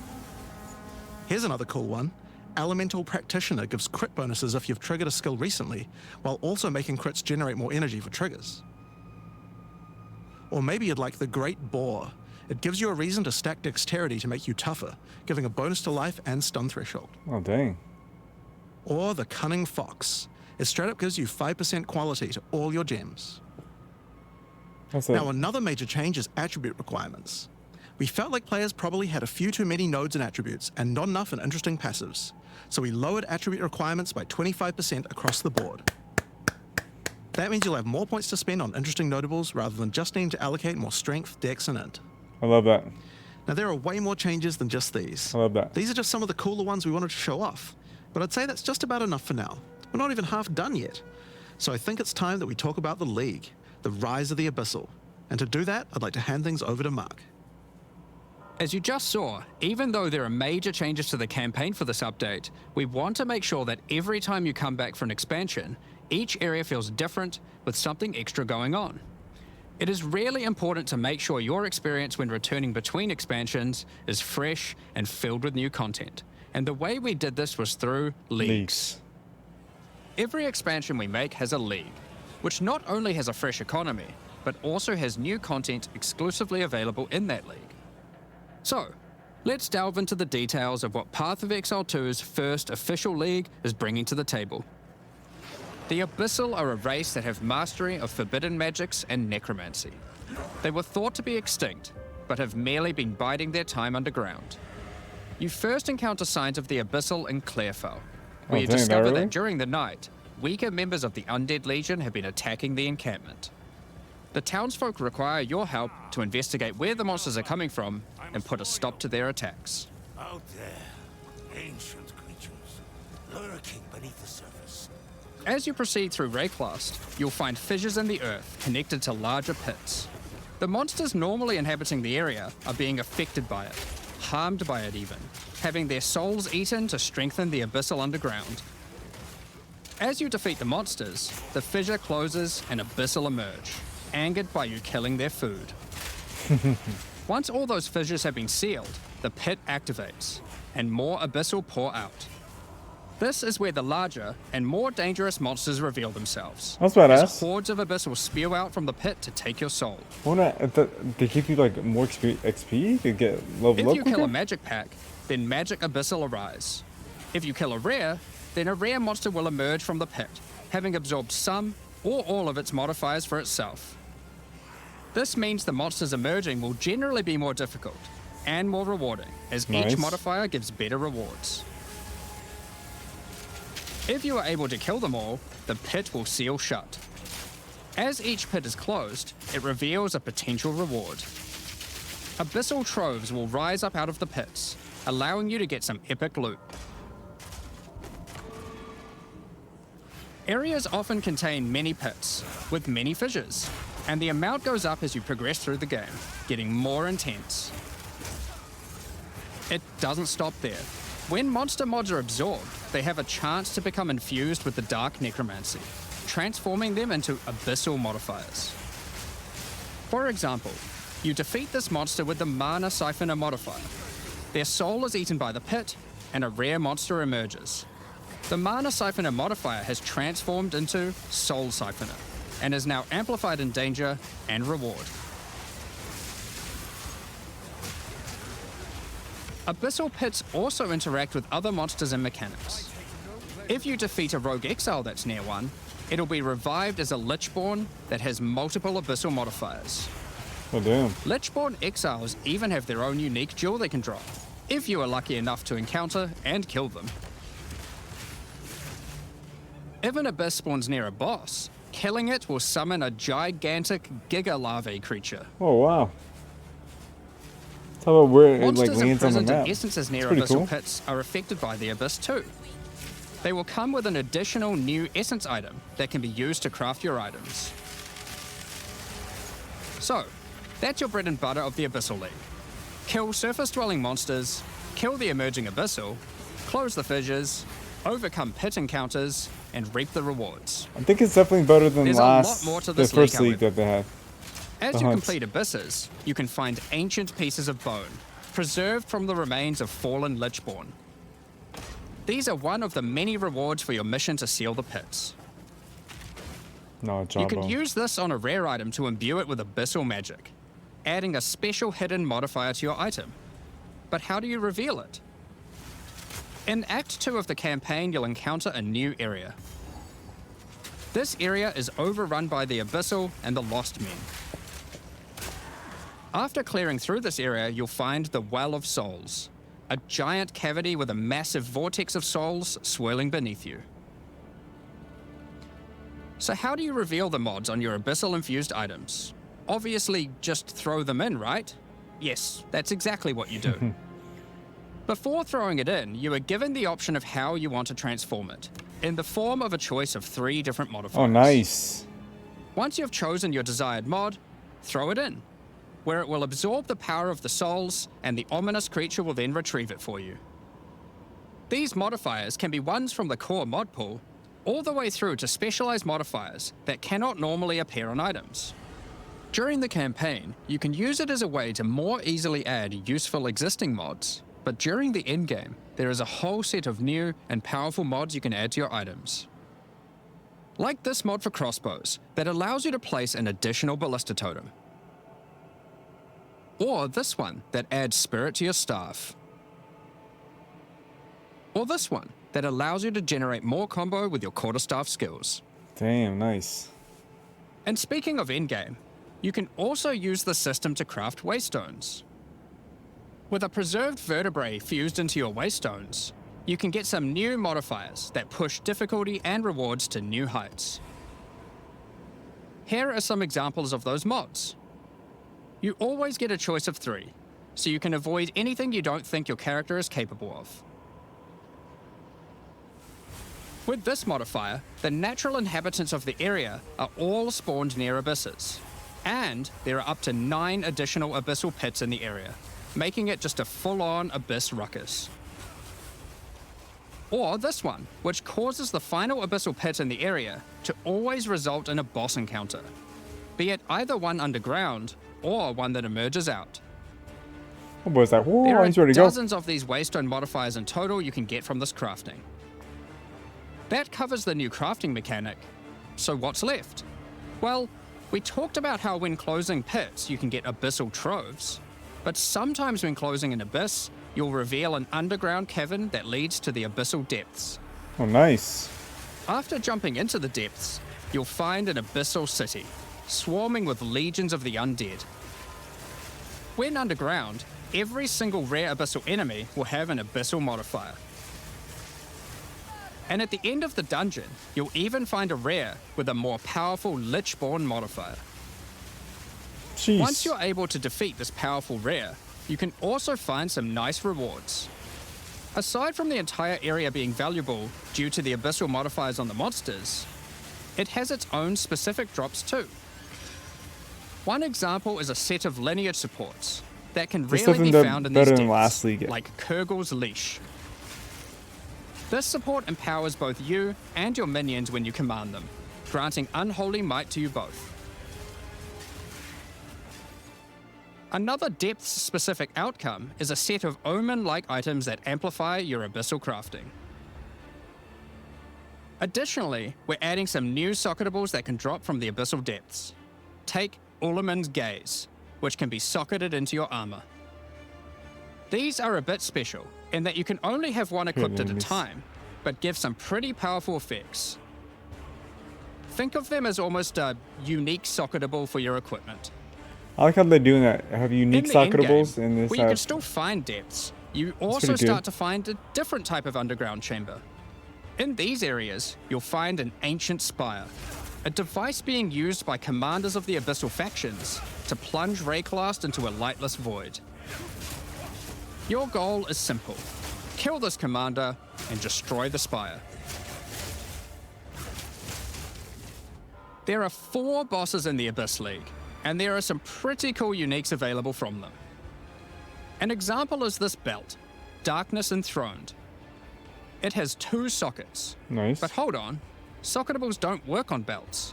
Here's another cool one. Elemental Practitioner gives crit bonuses if you've triggered a skill recently, while also making crits generate more energy for triggers. Or maybe you'd like the Great Boar. It gives you a reason to stack dexterity to make you tougher, giving a bonus to life and stun threshold. Oh dang. Or the Cunning Fox. It straight up gives you 5% quality to all your gems. That's it. Now, another major change is attribute requirements. We felt like players probably had a few too many nodes and attributes and not enough in interesting passives. So we lowered attribute requirements by 25% across the board. That means you'll have more points to spend on interesting notables rather than just needing to allocate more strength, dex, and int. I love that. Now there are way more changes than just these. I love that. These are just some of the cooler ones we wanted to show off. But I'd say that's just about enough for now. We're not even half done yet. So I think it's time that we talk about the League, the rise of the Abyssal. And to do that, I'd like to hand things over to Mark. As you just saw, even though there are major changes to the campaign for this update, we want to make sure that every time you come back for an expansion, each area feels different with something extra going on. It is really important to make sure your experience when returning between expansions is fresh and filled with new content. And the way we did this was through leagues. Every expansion we make has a league, which not only has a fresh economy, but also has new content exclusively available in that league. So, let's delve into the details of what Path of Exile 2's first official league is bringing to the table. The Abyssal are a race that have mastery of forbidden magics and necromancy. They were thought to be extinct, but have merely been biding their time underground. You first encounter signs of the Abyssal in Clairfell, where you discover that during the night, weaker members of the Undead Legion have been attacking the encampment. The townsfolk require your help to investigate where the monsters are coming from and put a stop to their attacks. Out there, ancient creatures, lurking beneath the surface. As you proceed through Rayclast, you'll find fissures in the earth connected to larger pits. The monsters normally inhabiting the area are being affected by it, harmed by it even, having their souls eaten to strengthen the Abyssal underground. As you defeat the monsters, the fissure closes and Abyssal emerge, angered by you killing their food. Once all those fissures have been sealed, the pit activates, and more Abyssal pour out. This is where the larger and more dangerous monsters reveal themselves. That's badass. As hordes of Abyssal spew out from the pit to take your soul. They give you like more XP to get leveled up. If you kill a magic pack, then magic Abyssal arise. If you kill a rare, then a rare monster will emerge from the pit, having absorbed some or all of its modifiers for itself. This means the monsters emerging will generally be more difficult and more rewarding, as each modifier gives better rewards. If you are able to kill them all, the pit will seal shut. As each pit is closed, it reveals a potential reward. Abyssal troves will rise up out of the pits, allowing you to get some epic loot. Areas often contain many pits, with many fissures, and the amount goes up as you progress through the game, getting more intense. It doesn't stop there. When monster mods are absorbed, they have a chance to become infused with the dark necromancy, transforming them into abyssal modifiers. For example, you defeat this monster with the Mana Siphoner modifier. Their soul is eaten by the pit, and a rare monster emerges. The Mana Siphoner modifier has transformed into Soul Siphoner, and is now amplified in danger and reward. Abyssal pits also interact with other monsters and mechanics. If you defeat a rogue exile that's near one, it'll be revived as a Lichborn that has multiple Abyssal modifiers. Oh damn. Lichborn exiles even have their own unique jewel they can drop, if you are lucky enough to encounter and kill them. If an Abyss spawns near a boss, killing it will summon a gigantic Giga Larvae creature. Oh wow. How about where it Monsters like lands on the imprisoned map? in essences near Pretty Abyssal cool. pits are affected by the Abyss too. They will come with an additional new essence item that can be used to craft your items. So, that's your bread and butter of the Abyssal League. Kill surface-dwelling monsters, kill the emerging Abyssal, close the fissures, overcome pit encounters, and reap the rewards. I think it's definitely better than There's last a lot more to the this first league, league that they had. As The you hunts. complete Abysses, you can find ancient pieces of bone, preserved from the remains of fallen Lichborn. These are one of the many rewards for your mission to seal the pits. No, You Jumbo. can use this on a rare item to imbue it with abyssal magic, adding a special hidden modifier to your item. But how do you reveal it? In Act 2 of the campaign, you'll encounter a new area. This area is overrun by the Abyssal and the Lost Men. After clearing through this area, you'll find the Well of Souls, a giant cavity with a massive vortex of souls swirling beneath you. So how do you reveal the mods on your abyssal-infused items? Obviously, just throw them in, right? Yes, that's exactly what you do. Before throwing it in, you are given the option of how you want to transform it, in the form of a choice of 3 different modifiers. Oh, nice. Once you've chosen your desired mod, throw it in, where it will absorb the power of the souls, and the ominous creature will then retrieve it for you. These modifiers can be ones from the core mod pool, all the way through to specialized modifiers that cannot normally appear on items. During the campaign, you can use it as a way to more easily add useful existing mods, but during the endgame, there is a whole set of new and powerful mods you can add to your items. Like this mod for crossbows that allows you to place an additional ballista totem. Or this one that adds spirit to your staff. Or this one that allows you to generate more combo with your quarterstaff skills. Damn, nice. And speaking of endgame, you can also use the system to craft waystones. With a preserved vertebrae fused into your waystones, you can get some new modifiers that push difficulty and rewards to new heights. Here are some examples of those mods. You always get a choice of 3, so you can avoid anything you don't think your character is capable of. With this modifier, the natural inhabitants of the area are all spawned near abysses, and there are up to 9 additional abyssal pits in the area, making it just a full-on abyss ruckus. Or this one, which causes the final abyssal pit in the area to always result in a boss encounter, be it either one underground or one that emerges out. Oh boy, it's like, whoa, There are he's ready to go. dozens of these waystone modifiers in total you can get from this crafting. That covers the new crafting mechanic. So what's left? Well, we talked about how when closing pits you can get abyssal troves, but sometimes when closing an abyss, you'll reveal an underground cavern that leads to the abyssal depths. Oh, nice. After jumping into the depths, you'll find an abyssal city, swarming with legions of the undead. When underground, every single rare abyssal enemy will have an abyssal modifier. And at the end of the dungeon, you'll even find a rare with a more powerful Lichborn modifier. Jeez. Once you're able to defeat this powerful rare, you can also find some nice rewards. Aside from the entire area being valuable due to the abyssal modifiers on the monsters, it has its own specific drops too. One example is a set of lineage supports that can There's rarely be something found in better these than depths, last league. like Kurgel's Leash. This support empowers both you and your minions when you command them, granting unholy might to you both. Another depth-specific outcome is a set of omen-like items that amplify your abyssal crafting. Additionally, we're adding some new socketables that can drop from the abyssal depths. Take Ulaman's Gaze, which can be socketed into your armor. These are a bit special, in that you can only have one equipped at a time, but give some pretty powerful effects. Think of them as almost a unique socketable for your equipment. I like how they're doing that. Have unique In the socketables endgame, in this. where you can still find depths, you also pretty good. start to find a different type of underground chamber. In these areas, you'll find an ancient spire, a device being used by commanders of the abyssal factions to plunge Rayclast into a lightless void. Your goal is simple: kill this commander and destroy the spire. There are 4 bosses in the Abyss League, and there are some pretty cool uniques available from them. An example is this belt, Darkness Enthroned. It has 2 sockets. Nice. But hold on, socketables don't work on belts.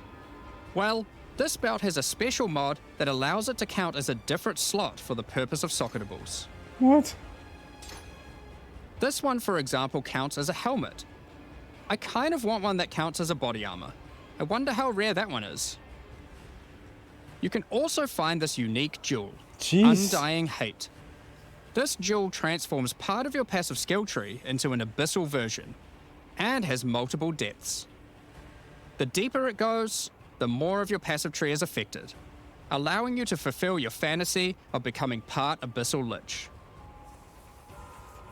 Well, this belt has a special mod that allows it to count as a different slot for the purpose of socketables. What? This one, for example, counts as a helmet. I kind of want one that counts as a body armor. I wonder how rare that one is. You can also find this unique jewel, Jeez. Undying Hate. This jewel transforms part of your passive skill tree into an abyssal version, and has multiple depths. The deeper it goes, the more of your passive tree is affected. allowing you to fulfill your fantasy of becoming part Abyssal Lich.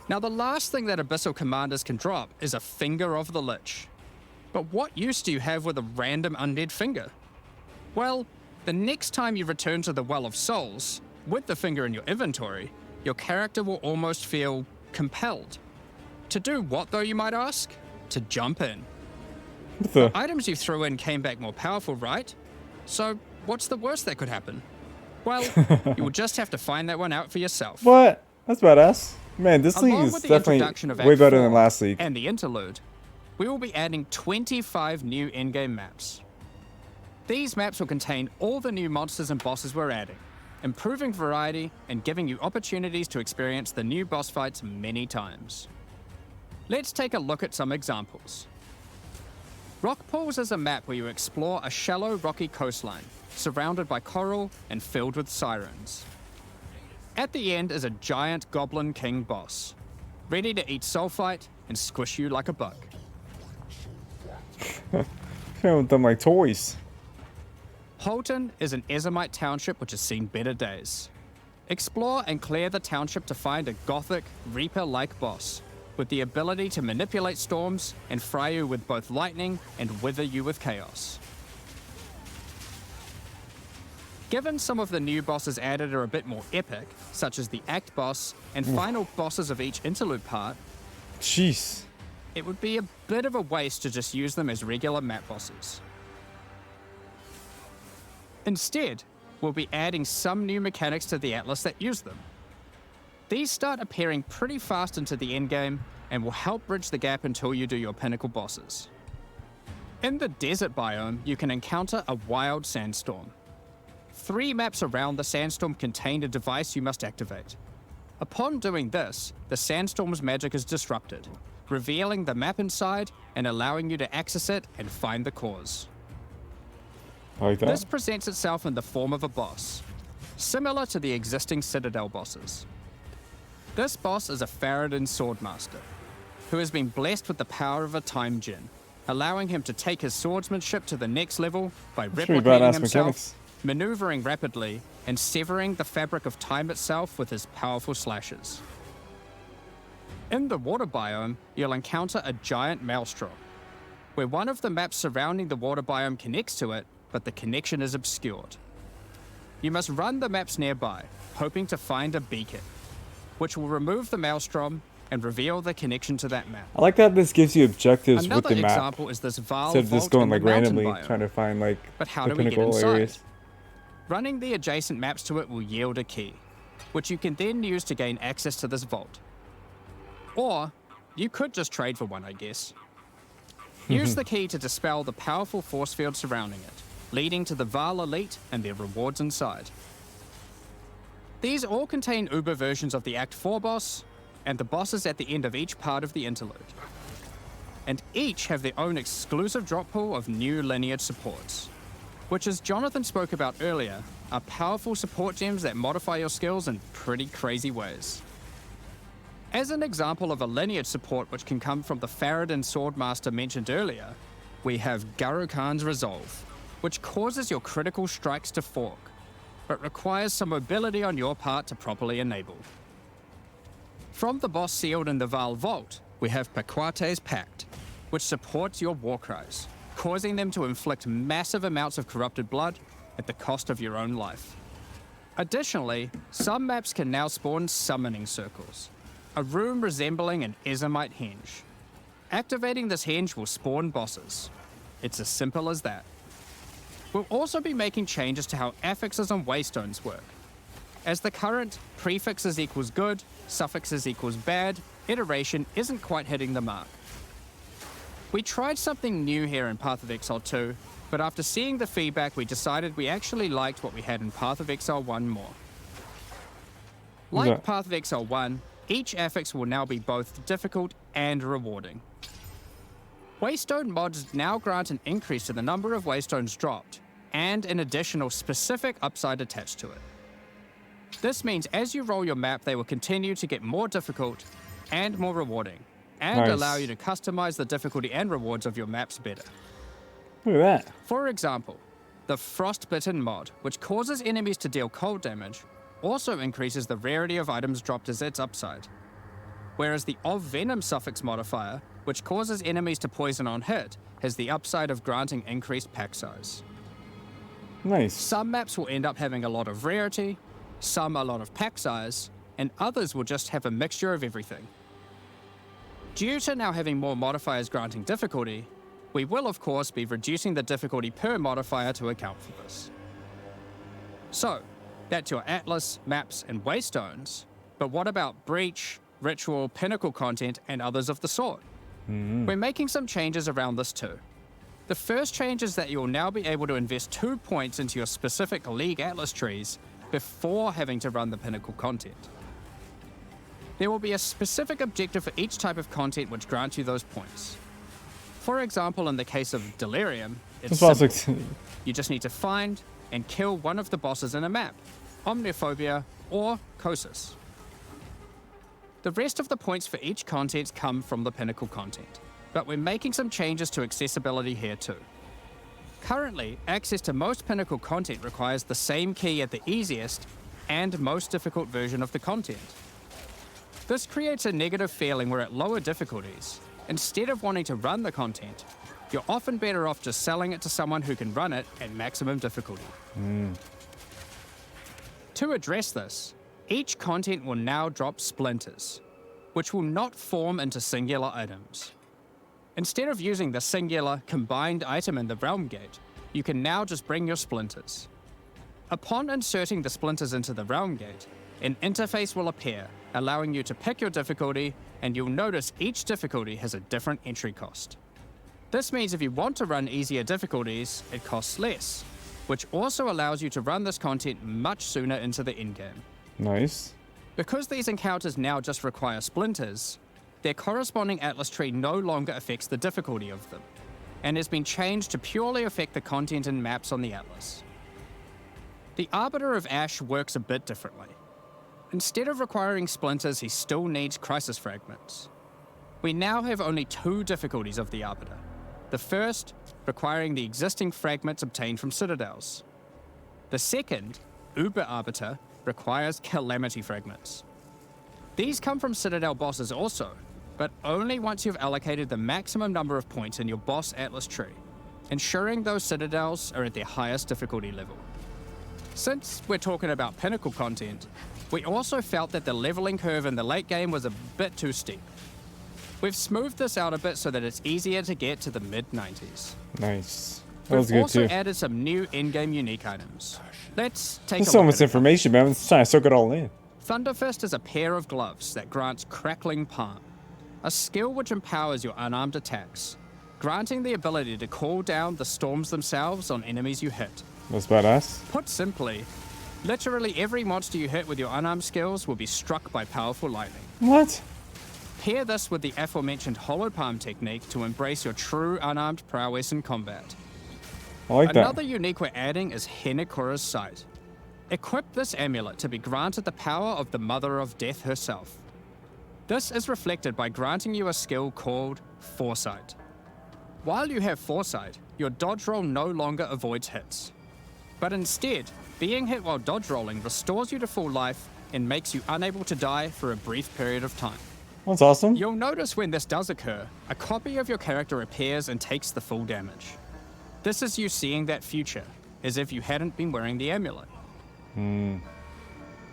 Now, the last thing that Abyssal commanders can drop is a Finger of the Lich. But what use do you have with a random undead finger? Well, the next time you return to the Well of Souls, with the finger in your inventory, your character will almost feel compelled. To do what, though, you might ask? To jump in. The items you threw in came back more powerful, right? So, what's the worst that could happen? Well, you will just have to find that one out for yourself. What? That's badass. Man, this league Along is with the definitely introduction of way Act better 4 than last league. and the interlude, we will be adding 25 new in-game maps. These maps will contain all the new monsters and bosses we're adding, improving variety and giving you opportunities to experience the new boss fights many times. Let's take a look at some examples. Rock Pools is a map where you explore a shallow rocky coastline, surrounded by coral and filled with sirens. At the end is a giant Goblin King boss, ready to eat sulfite and squish you like a bug. With them like toys. Holton is an Ezomite township which has seen better days. Explore and clear the township to find a gothic, Reaper-like boss, with the ability to manipulate storms and fry you with both lightning and wither you with chaos. Given some of the new bosses added are a bit more epic, such as the Act boss and final bosses of each interlude part, Jeez. it would be a bit of a waste to just use them as regular map bosses. Instead, we'll be adding some new mechanics to the Atlas that use them. These start appearing pretty fast into the endgame and will help bridge the gap until you do your pinnacle bosses. In the desert biome, you can encounter a wild sandstorm. 3 maps around the sandstorm contain a device you must activate. Upon doing this, the sandstorm's magic is disrupted, revealing the map inside and allowing you to access it and find the cause. Like that? This presents itself in the form of a boss, similar to the existing Citadel bosses. This boss is a Faradin Swordmaster, who has been blessed with the power of a time gem, allowing him to take his swordsmanship to the next level by That's pretty replicating badass himself, mechanics. maneuvering rapidly, and severing the fabric of time itself with his powerful slashes. In the water biome, you'll encounter a giant maelstrom, where one of the maps surrounding the water biome connects to it, but the connection is obscured. You must run the maps nearby, hoping to find a beacon, which will remove the maelstrom and reveal the connection to that map. I like that this gives you objectives Another with the map. example is this Vaal Instead of just vault going in the like mountain randomly biome. trying to find like But how the do we get pinnacle inside? areas. Running the adjacent maps to it will yield a key, which you can then use to gain access to this vault. Or, you could just trade for one, I guess. Use the key to dispel the powerful force field surrounding it, leading to the Vaal Elite and their rewards inside. These all contain Uber versions of the Act 4 boss, and the bosses at the end of each part of the interlude. And each have their own exclusive drop pool of new lineage supports, which, as Jonathan spoke about earlier, are powerful support gems that modify your skills in pretty crazy ways. As an example of a lineage support which can come from the Faradin Swordmaster mentioned earlier, we have Garukhan's Resolve, which causes your critical strikes to fork, but requires some mobility on your part to properly enable. From the boss sealed in the Vaal Vault, we have Paquate's Pact, which supports your war cries, causing them to inflict massive amounts of corrupted blood at the cost of your own life. Additionally, some maps can now spawn summoning circles, a room resembling an Ezomite henge. Activating this henge will spawn bosses. It's as simple as that. We'll also be making changes to how affixes on waystones work, as the current prefixes equals good, suffixes equals bad iteration isn't quite hitting the mark. We tried something new here in Path of Exile 2, but after seeing the feedback we decided we actually liked what we had in Path of Exile 1 more. Like Yeah. Path of Exile 1, each affix will now be both difficult and rewarding. Waystone mods now grant an increase to the number of waystones dropped, and an additional specific upside attached to it. This means as you roll your map, they will continue to get more difficult and more rewarding, and Nice. allow you to customize the difficulty and rewards of your maps better. Look at that. For example, The Frostbitten mod, which causes enemies to deal cold damage, also increases the rarity of items dropped as its upside. Whereas the Of Venom suffix modifier, which causes enemies to poison on hit, has the upside of granting increased pack size. Nice. Some maps will end up having a lot of rarity, some a lot of pack size, and others will just have a mixture of everything. Due to now having more modifiers granting difficulty, we will of course be reducing the difficulty per modifier to account for this. So, that's your Atlas, maps, and Waystones, but what about Breach, Ritual, Pinnacle content, and others of the sort? We're making some changes around this too. The first change is that you'll now be able to invest 2 points into your specific League Atlas trees before having to run the Pinnacle content. There will be a specific objective for each type of content which grants you those points. For example, in the case of Delirium, it's simple. You just need to find and kill one of the bosses in a map, Omniphobia or Kosis. The rest of the points for each content come from the Pinnacle content, but we're making some changes to accessibility here too. Currently, access to most Pinnacle content requires the same key at the easiest and most difficult version of the content. This creates a negative feeling where at lower difficulties, instead of wanting to run the content, you're often better off just selling it to someone who can run it at maximum difficulty. To address this, each content will now drop splinters, which will not form into singular items. Instead of using the singular combined item in the Realm Gate, you can now just bring your splinters. Upon inserting the splinters into the Realm Gate, an interface will appear, allowing you to pick your difficulty, and you'll notice each difficulty has a different entry cost. This means if you want to run easier difficulties, it costs less, which also allows you to run this content much sooner into the endgame. Nice. Because these encounters now just require splinters, their corresponding Atlas tree no longer affects the difficulty of them, and has been changed to purely affect the content and maps on the Atlas. The Arbiter of Ash works a bit differently. Instead of requiring splinters, he still needs Crisis Fragments. We now have only 2 difficulties of the Arbiter. The first, requiring the existing fragments obtained from citadels. The second, Uber Arbiter, requires Calamity Fragments. These come from Citadel bosses also, but only once you've allocated the maximum number of points in your boss Atlas tree, ensuring those Citadels are at their highest difficulty level. Since we're talking about Pinnacle content, we also felt that the leveling curve in the late game was a bit too steep. We've smoothed this out a bit so that it's easier to get to the mid-90s. Nice. That was good too. We've also added some new in-game unique items. Let's take a look. There's so much information, man. I'm just trying to soak it all in. Thunderfist is a pair of gloves that grants Crackling Palm, a skill which empowers your unarmed attacks, granting the ability to call down the storms themselves on enemies you hit. That's badass. Put simply, literally every monster you hit with your unarmed skills will be struck by powerful lightning. What? Pair this with the aforementioned Hollow Palm technique to embrace your true unarmed prowess in combat. I like Another that. unique we're adding is Henekura's Sight. Equip this amulet to be granted the power of the Mother of Death herself. This is reflected by granting you a skill called Foresight. While you have Foresight, your dodge roll no longer avoids hits. But instead, being hit while dodge rolling restores you to full life and makes you unable to die for a brief period of time. That's awesome. You'll notice when this does occur, a copy of your character appears and takes the full damage. This is you seeing that future, as if you hadn't been wearing the amulet.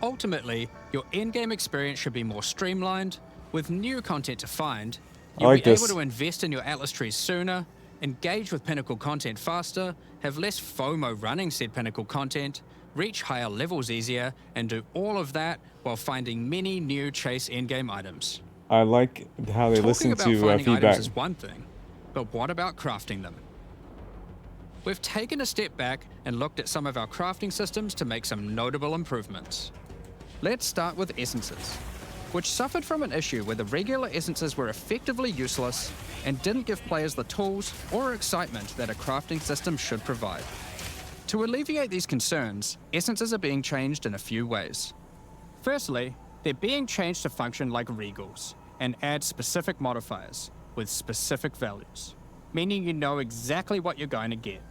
Ultimately, your in-game experience should be more streamlined, with new content to find. You'll be able to invest in your Atlas trees sooner, engage with Pinnacle content faster, have less FOMO running said Pinnacle content, reach higher levels easier, and do all of that while finding many new chase endgame items. I like how they listen to finding feedback. items is one thing, but what about crafting them? We've taken a step back and looked at some of our crafting systems to make some notable improvements. Let's start with essences, which suffered from an issue where the regular essences were effectively useless and didn't give players the tools or excitement that a crafting system should provide. To alleviate these concerns, essences are being changed in a few ways. Firstly, they're being changed to function like regals and add specific modifiers with specific values, meaning you know exactly what you're going to get.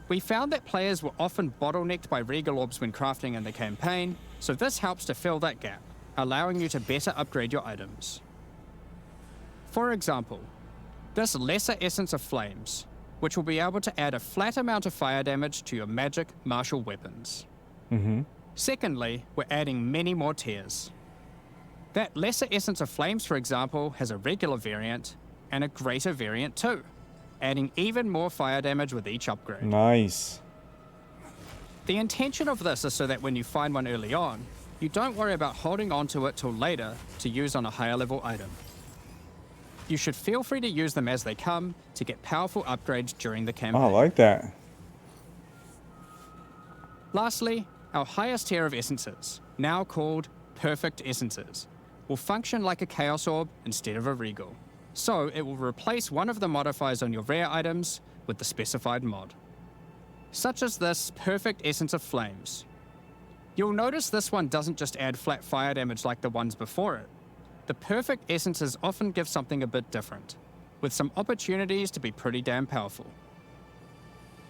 We found that players were often bottlenecked by regal orbs when crafting in the campaign, so this helps to fill that gap, allowing you to better upgrade your items. For example, this Lesser Essence of Flames, which will be able to add a flat amount of fire damage to your magic martial weapons. Secondly, we're adding many more tiers. That Lesser Essence of Flames, for example, has a regular variant and a greater variant too, adding even more fire damage with each upgrade. Nice. The intention of this is so that when you find one early on, you don't worry about holding on to it till later to use on a higher level item. You should feel free to use them as they come to get powerful upgrades during the campaign. Oh, I like that. Lastly, our highest tier of essences, now called Perfect Essences, will function like a Chaos Orb instead of a Regal. So it will replace one of the modifiers on your rare items with the specified mod. Such as this Perfect Essence of Flames. You'll notice this one doesn't just add flat fire damage like the ones before it. The Perfect Essences often give something a bit different, with some opportunities to be pretty damn powerful.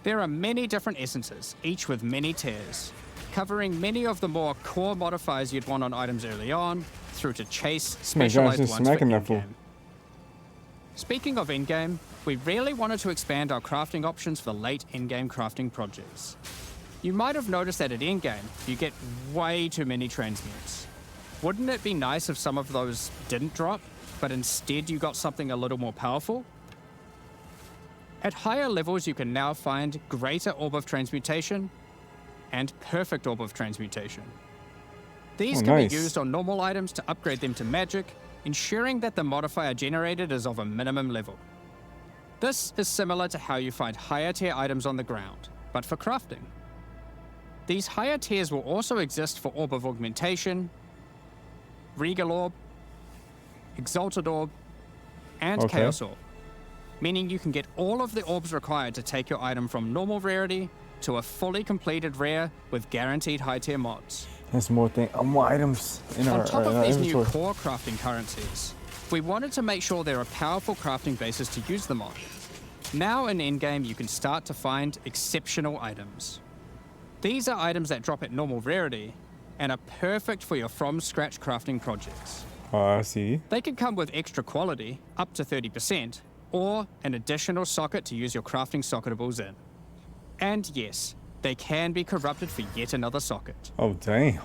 There are many different essences, each with many tiers, covering many of the more core modifiers you'd want on items early on, through to chase specialized ones for in-game. Speaking of in-game, we really wanted to expand our crafting options for late in-game crafting projects. You might have noticed that at in-game, you get way too many transmutes. Wouldn't it be nice if some of those didn't drop, but instead you got something a little more powerful? At higher levels, you can now find Greater Orb of Transmutation and Perfect Orb of Transmutation. These can be used on normal items to upgrade them to magic, ensuring that the modifier generated is of a minimum level. This is similar to how you find higher tier items on the ground, but for crafting. These higher tiers will also exist for Orb of Augmentation, Regal Orb, Exalted Orb, and Chaos Orb, meaning you can get all of the orbs required to take your item from normal rarity to a fully completed rare with guaranteed high tier mods. There's more items in our On top of these new inventory. core crafting currencies, we wanted to make sure there are powerful crafting bases to use them on. Now in endgame, you can start to find exceptional items. These are items that drop at normal rarity and are perfect for your from-scratch crafting projects. I see. They can come with extra quality, up to 30%, or an additional socket to use your crafting socketables in. And yes, they can be corrupted for yet another socket. Oh, damn.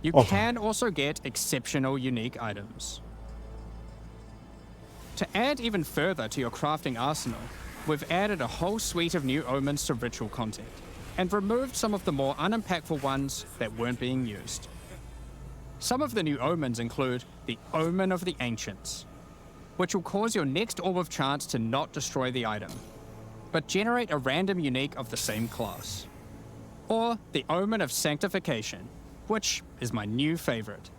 You can also get exceptional unique items. To add even further to your crafting arsenal, we've added a whole suite of new omens to ritual content, and removed some of the more unimpactful ones that weren't being used. Some of the new omens include the Omen of the Ancients, which will cause your next Orb of Chance to not destroy the item, but generate a random unique of the same class. Or the Omen of Sanctification, which is my new favorite.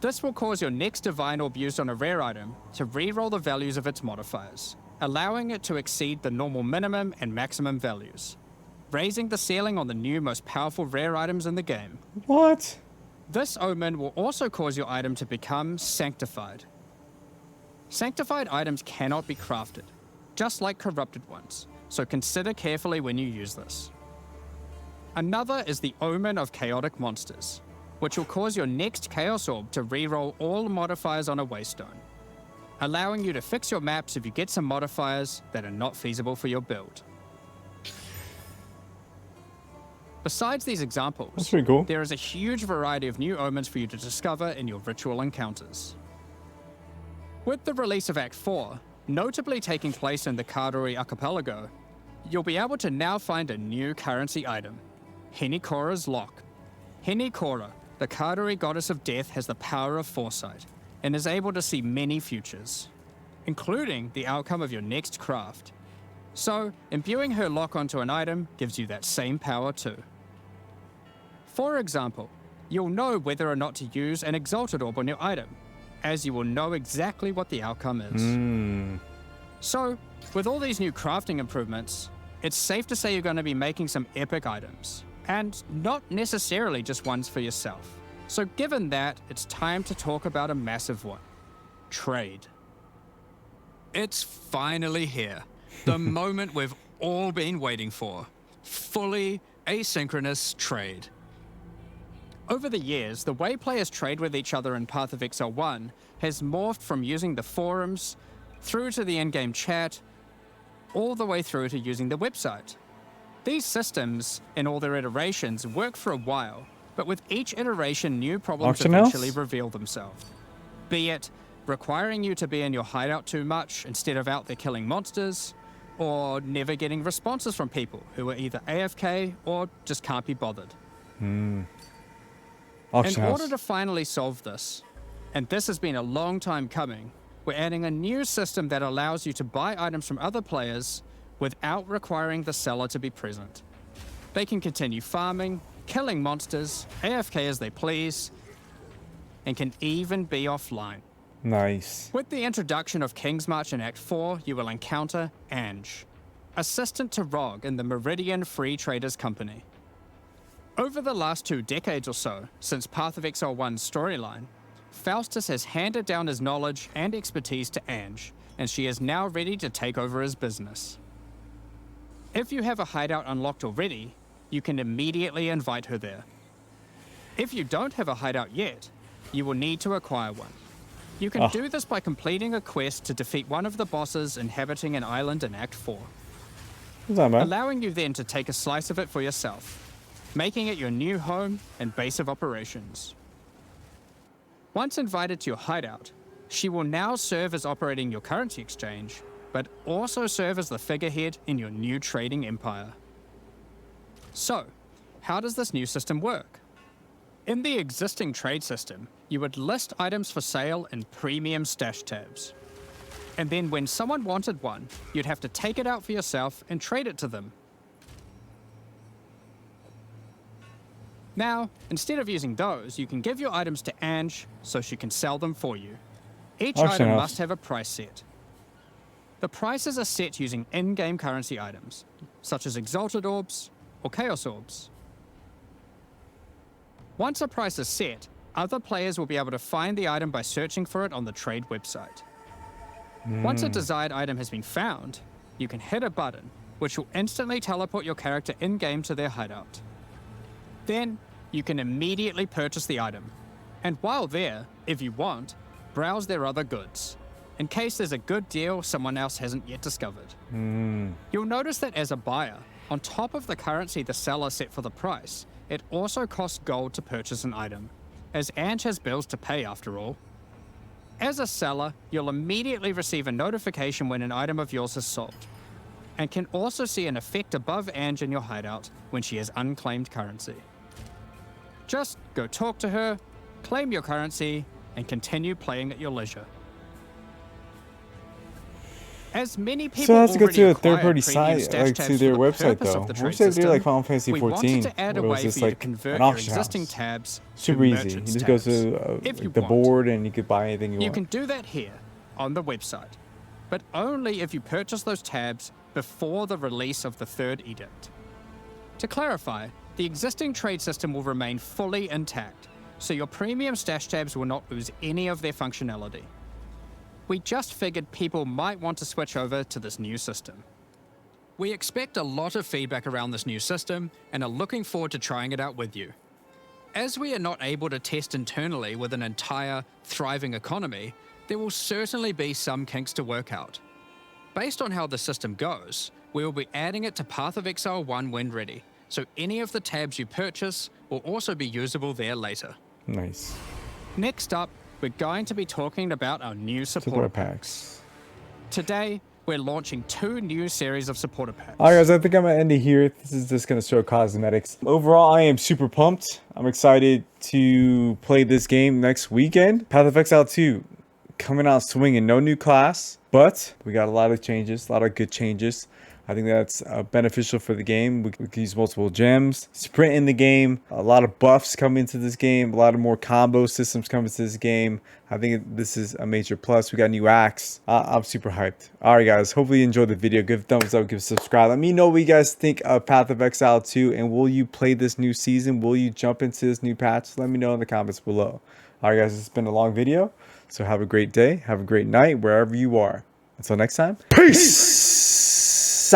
This will cause your next Divine Orb used on a rare item to reroll the values of its modifiers, allowing it to exceed the normal minimum and maximum values, raising the ceiling on the new most powerful rare items in the game. What? This omen will also cause your item to become sanctified. Sanctified items cannot be crafted, just like corrupted ones, so consider carefully when you use this. Another is the Omen of Chaotic Monsters, which will cause your next Chaos Orb to reroll all modifiers on a Waystone, allowing you to fix your maps if you get some modifiers that are not feasible for your build. Besides these examples, That's pretty cool. there is a huge variety of new omens for you to discover in your ritual encounters. With the release of Act 4, notably taking place in the Karori Archipelago, you'll be able to now find a new currency item, Henikora's Lock. Henikora, the Karori goddess of death, has the power of foresight, and is able to see many futures, including the outcome of your next craft. So, imbuing her lock onto an item gives you that same power too. For example, you'll know whether or not to use an Exalted Orb on your item, as you will know exactly what the outcome is. So, with all these new crafting improvements, it's safe to say you're going to be making some epic items, and not necessarily just ones for yourself. So given that, it's time to talk about a massive one. Trade. It's finally here. The moment we've all been waiting for. Fully asynchronous trade. Over the years, the way players trade with each other in Path of Exile 1 has morphed from using the forums, through to the in-game chat, all the way through to using the website. These systems, in all their iterations, work for a while, but with each iteration, new problems Auction eventually house? reveal themselves. Be it requiring you to be in your hideout too much instead of out there killing monsters, or never getting responses from people who are either AFK or just can't be bothered. Auction In house. order to finally solve this, and this has been a long time coming, we're adding a new system that allows you to buy items from other players without requiring the seller to be present. They can continue farming, killing monsters, AFK as they please, and can even be offline. Nice. With the introduction of King's March in Act 4, you will encounter Ange, assistant to Rog in the Meridian Free Traders Company. Over the last 2 decades or so, since Path of Exile 1's storyline, Faustus has handed down his knowledge and expertise to Ange, and she is now ready to take over his business. If you have a hideout unlocked already, you can immediately invite her there. If you don't have a hideout yet, you will need to acquire one. You can do this by completing a quest to defeat one of the bosses inhabiting an island in Act 4, What's that, man? allowing you then to take a slice of it for yourself, making it your new home and base of operations. Once invited to your hideout, she will now serve as operating your currency exchange, but also serve as the figurehead in your new trading empire. So, how does this new system work? In the existing trade system, you would list items for sale in premium stash tabs. And then when someone wanted one, you'd have to take it out for yourself and trade it to them. Now, instead of using those, you can give your items to Ange so she can sell them for you. Each Auction item house. must have a price set. The prices are set using in-game currency items, such as Exalted Orbs or Chaos Orbs. Once a price is set, other players will be able to find the item by searching for it on the trade website. Once a desired item has been found, you can hit a button, which will instantly teleport your character in-game to their hideout. Then, you can immediately purchase the item, and while there, if you want, browse their other goods, in case there's a good deal someone else hasn't yet discovered. You'll notice that as a buyer, on top of the currency the seller set for the price, it also costs gold to purchase an item, as Ange has bills to pay after all. As a seller, you'll immediately receive a notification when an item of yours is sold, and can also see an effect above Ange in your hideout when she has unclaimed currency. Just go talk to her, claim your currency, and continue playing at your leisure. As many people So I have to go already to a acquire third-party premium site, stash like tabs to for their the website purpose though. of the I trade wish they did system, like Final Fantasy we 14, wanted to add a where it was way just for you to like convert an your auction existing house. tabs Super to easy. You merchants just go tabs, to if you like the want. board and you could buy anything you You want. can do that here, on the website, but only if you purchase those tabs before the release of the third edict. To clarify, the existing trade system will remain fully intact, so your premium stash tabs will not lose any of their functionality. We just figured people might want to switch over to this new system. We expect a lot of feedback around this new system and are looking forward to trying it out with you. As we are not able to test internally with an entire, thriving economy, there will certainly be some kinks to work out. Based on how the system goes, we will be adding it to Path of Exile 1 when ready, so any of the tabs you purchase will also be usable there later. Nice. Next up, we're going to be talking about our new supporter Supporter packs. packs. Today, we're launching 2 new series of supporter packs. Alright guys, I think I'm gonna end it here. This is just gonna show cosmetics. Overall, I am super pumped. I'm excited to play this game next weekend. Path of Exile 2 coming out swinging. No new class, but we got a lot of changes, a lot of good changes. I think that's beneficial for the game. We can use multiple gems, sprint in the game, a lot of buffs come into this game, a lot of more combo systems come into this game. I think this is a major plus. We got new axe. I'm super hyped. All right, guys. Hopefully you enjoyed the video. Give a thumbs up, give a subscribe. Let me know what you guys think of Path of Exile 2, and will you play this new season? Will you jump into this new patch? Let me know in the comments below. All right, guys. It's been a long video, so have a great day. Have a great night wherever you are. Until next time, peace.